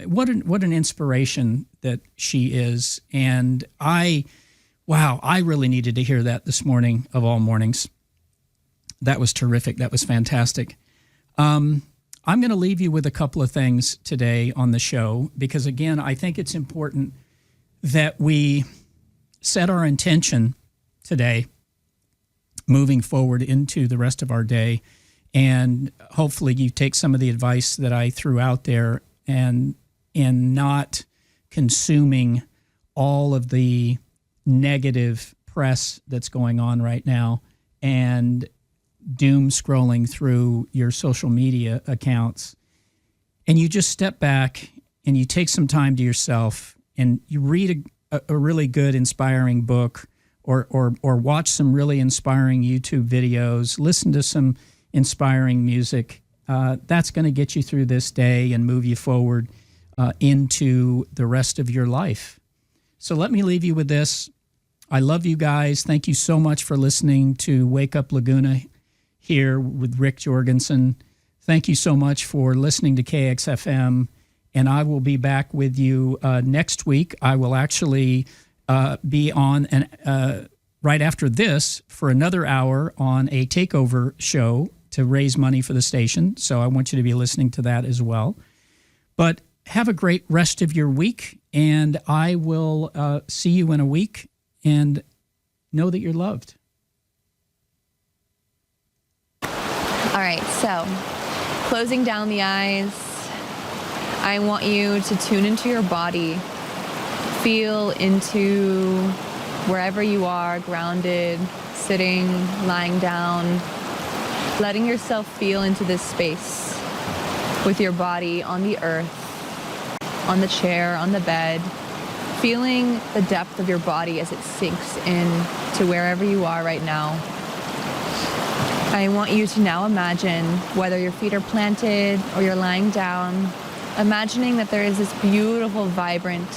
what an inspiration that she is, and I really needed to hear that this morning of all mornings. That was terrific. That was fantastic. I'm going to leave you with a couple of things today on the show, because again, I think it's important that we set our intention today, moving forward into the rest of our day. And hopefully you take some of the advice that I threw out there, and not consuming all of the negative press that's going on right now, and doom scrolling through your social media accounts. And you just step back and you take some time to yourself, and you read a really good, inspiring book, or watch some really inspiring YouTube videos, listen to some inspiring music. That's going to get you through this day and move you forward into the rest of your life. So let me leave you with this. I love you guys. Thank you so much for listening to Wake Up Laguna here with Rick Jorgensen. Thank you so much for listening to KXFM, and I will be back with you next week. I will actually be on right after this for another hour on a takeover show to raise money for the station. So I want you to be listening to that as well. But have a great rest of your week, and I will see you in a week, and know that you're loved. All right, so closing down the eyes, I want you to tune into your body. Feel into wherever you are, grounded, sitting, lying down, letting yourself feel into this space with your body on the earth, on the chair, on the bed, feeling the depth of your body as it sinks in to wherever you are right now. I want you to now imagine, whether your feet are planted or you're lying down, imagining that there is this beautiful, vibrant,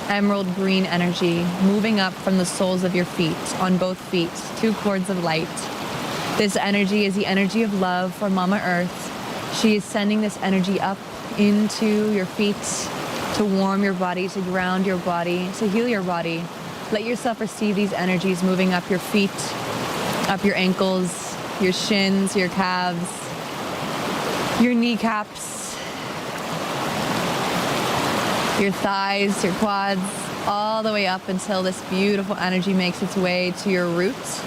emerald green energy moving up from the soles of your feet, on both feet, 2 cords of light. This energy is the energy of love for Mama Earth. She is sending this energy up into your feet to warm your body, to ground your body, to heal your body. Let yourself receive these energies moving up your feet, up your ankles, your shins, your calves. your kneecaps, your thighs, your quads, all the way up until this beautiful energy makes its way to your roots.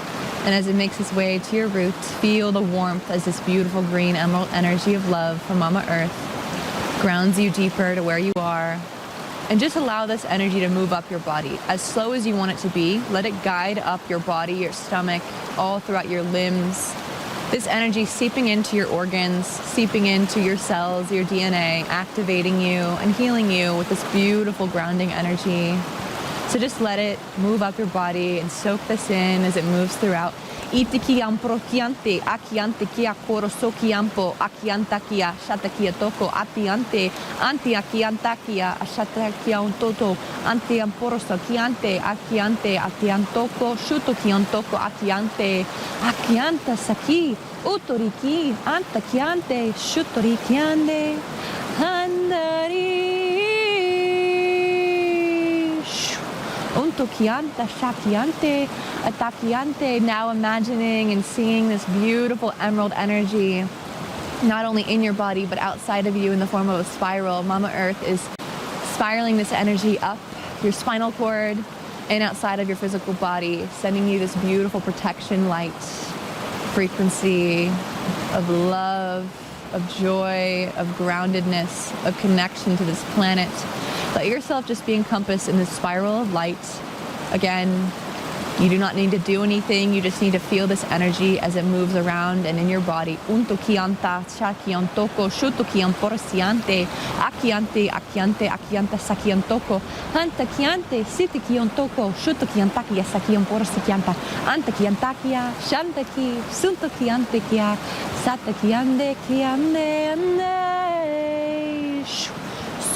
And as it makes its way to your roots, feel the warmth as this beautiful green emerald energy of love from Mama Earth grounds you deeper to where you are. And just allow this energy to move up your body. As slow as you want it to be, let it guide up your body, your stomach, all throughout your limbs. This energy seeping into your organs, seeping into your cells, your DNA, activating you and healing you with this beautiful grounding energy. So just let it move up your body and soak this in as it moves throughout. Itiki ampro kiante, akiante kia koro so kiampo, akianta kia, shata kia toko, atiante, anti akianta kia, ashata kia ontoto, anti amporosa kiante, akiante, atiantoko, shuto kiantoko, akiante, akianta saki, utoriki, anta kiante, shutori kiande, handari. Untokianta, shakiante, atakiante. Now imagining and seeing this beautiful emerald energy, not only in your body, but outside of you in the form of a spiral. Mama Earth is spiraling this energy up your spinal cord and outside of your physical body, sending you this beautiful protection light, frequency of love, of joy, of groundedness, of connection to this planet. Let yourself just be encompassed in this spiral of light. Again, you do not need to do anything. You just need to feel this energy as it moves around and in your body. Unto kianta, shakiantoko, shuto kiamporsiante, akiante, akiante, akianta, sakiantoko, hanta kiante, siti kiantoko, shuto kiantakia, sakiamporsikianta, anta kiantakia, shantaki, sunto kiante kia, sata kiande, kiande, ande,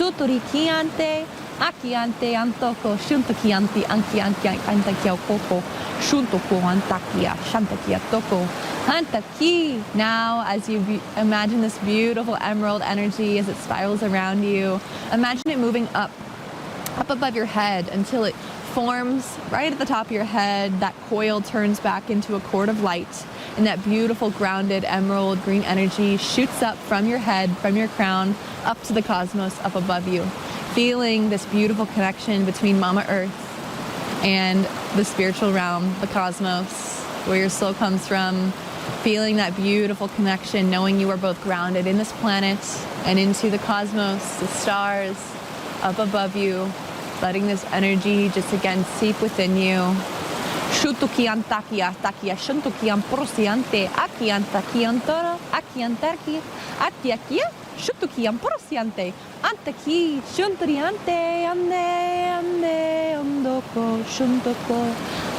Sutori kiante, akiante, antoko, shunto kianti, anki, antakia koko, shunto ko antakia, shantakia toko, antaki. Now, as you imagine this beautiful emerald energy as it spirals around you, imagine it moving up above your head until it forms right at the top of your head. That coil turns back into a cord of light. And that beautiful grounded emerald green energy shoots up from your head, from your crown, up to the cosmos up above you. Feeling this beautiful connection between Mama Earth and the spiritual realm, the cosmos, where your soul comes from. Feeling that beautiful connection, knowing you are both grounded in this planet and into the cosmos, the stars up above you. Letting this energy just again seep within you. Shutuki antakia, takia, shuntuki amprosiante, akiantaki antoro, akiantarki, atiakia, shutuki amprosiante, antaki, shunturiante, ande, ondoko, shuntoko,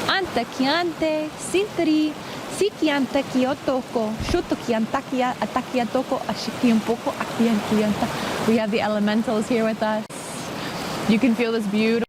antakiante, sinteri, sikiantaki otoko, shutuki antakia, atakia toko, ashikiampoko, akiankianta. We have the elementals here with us. You can feel this beautiful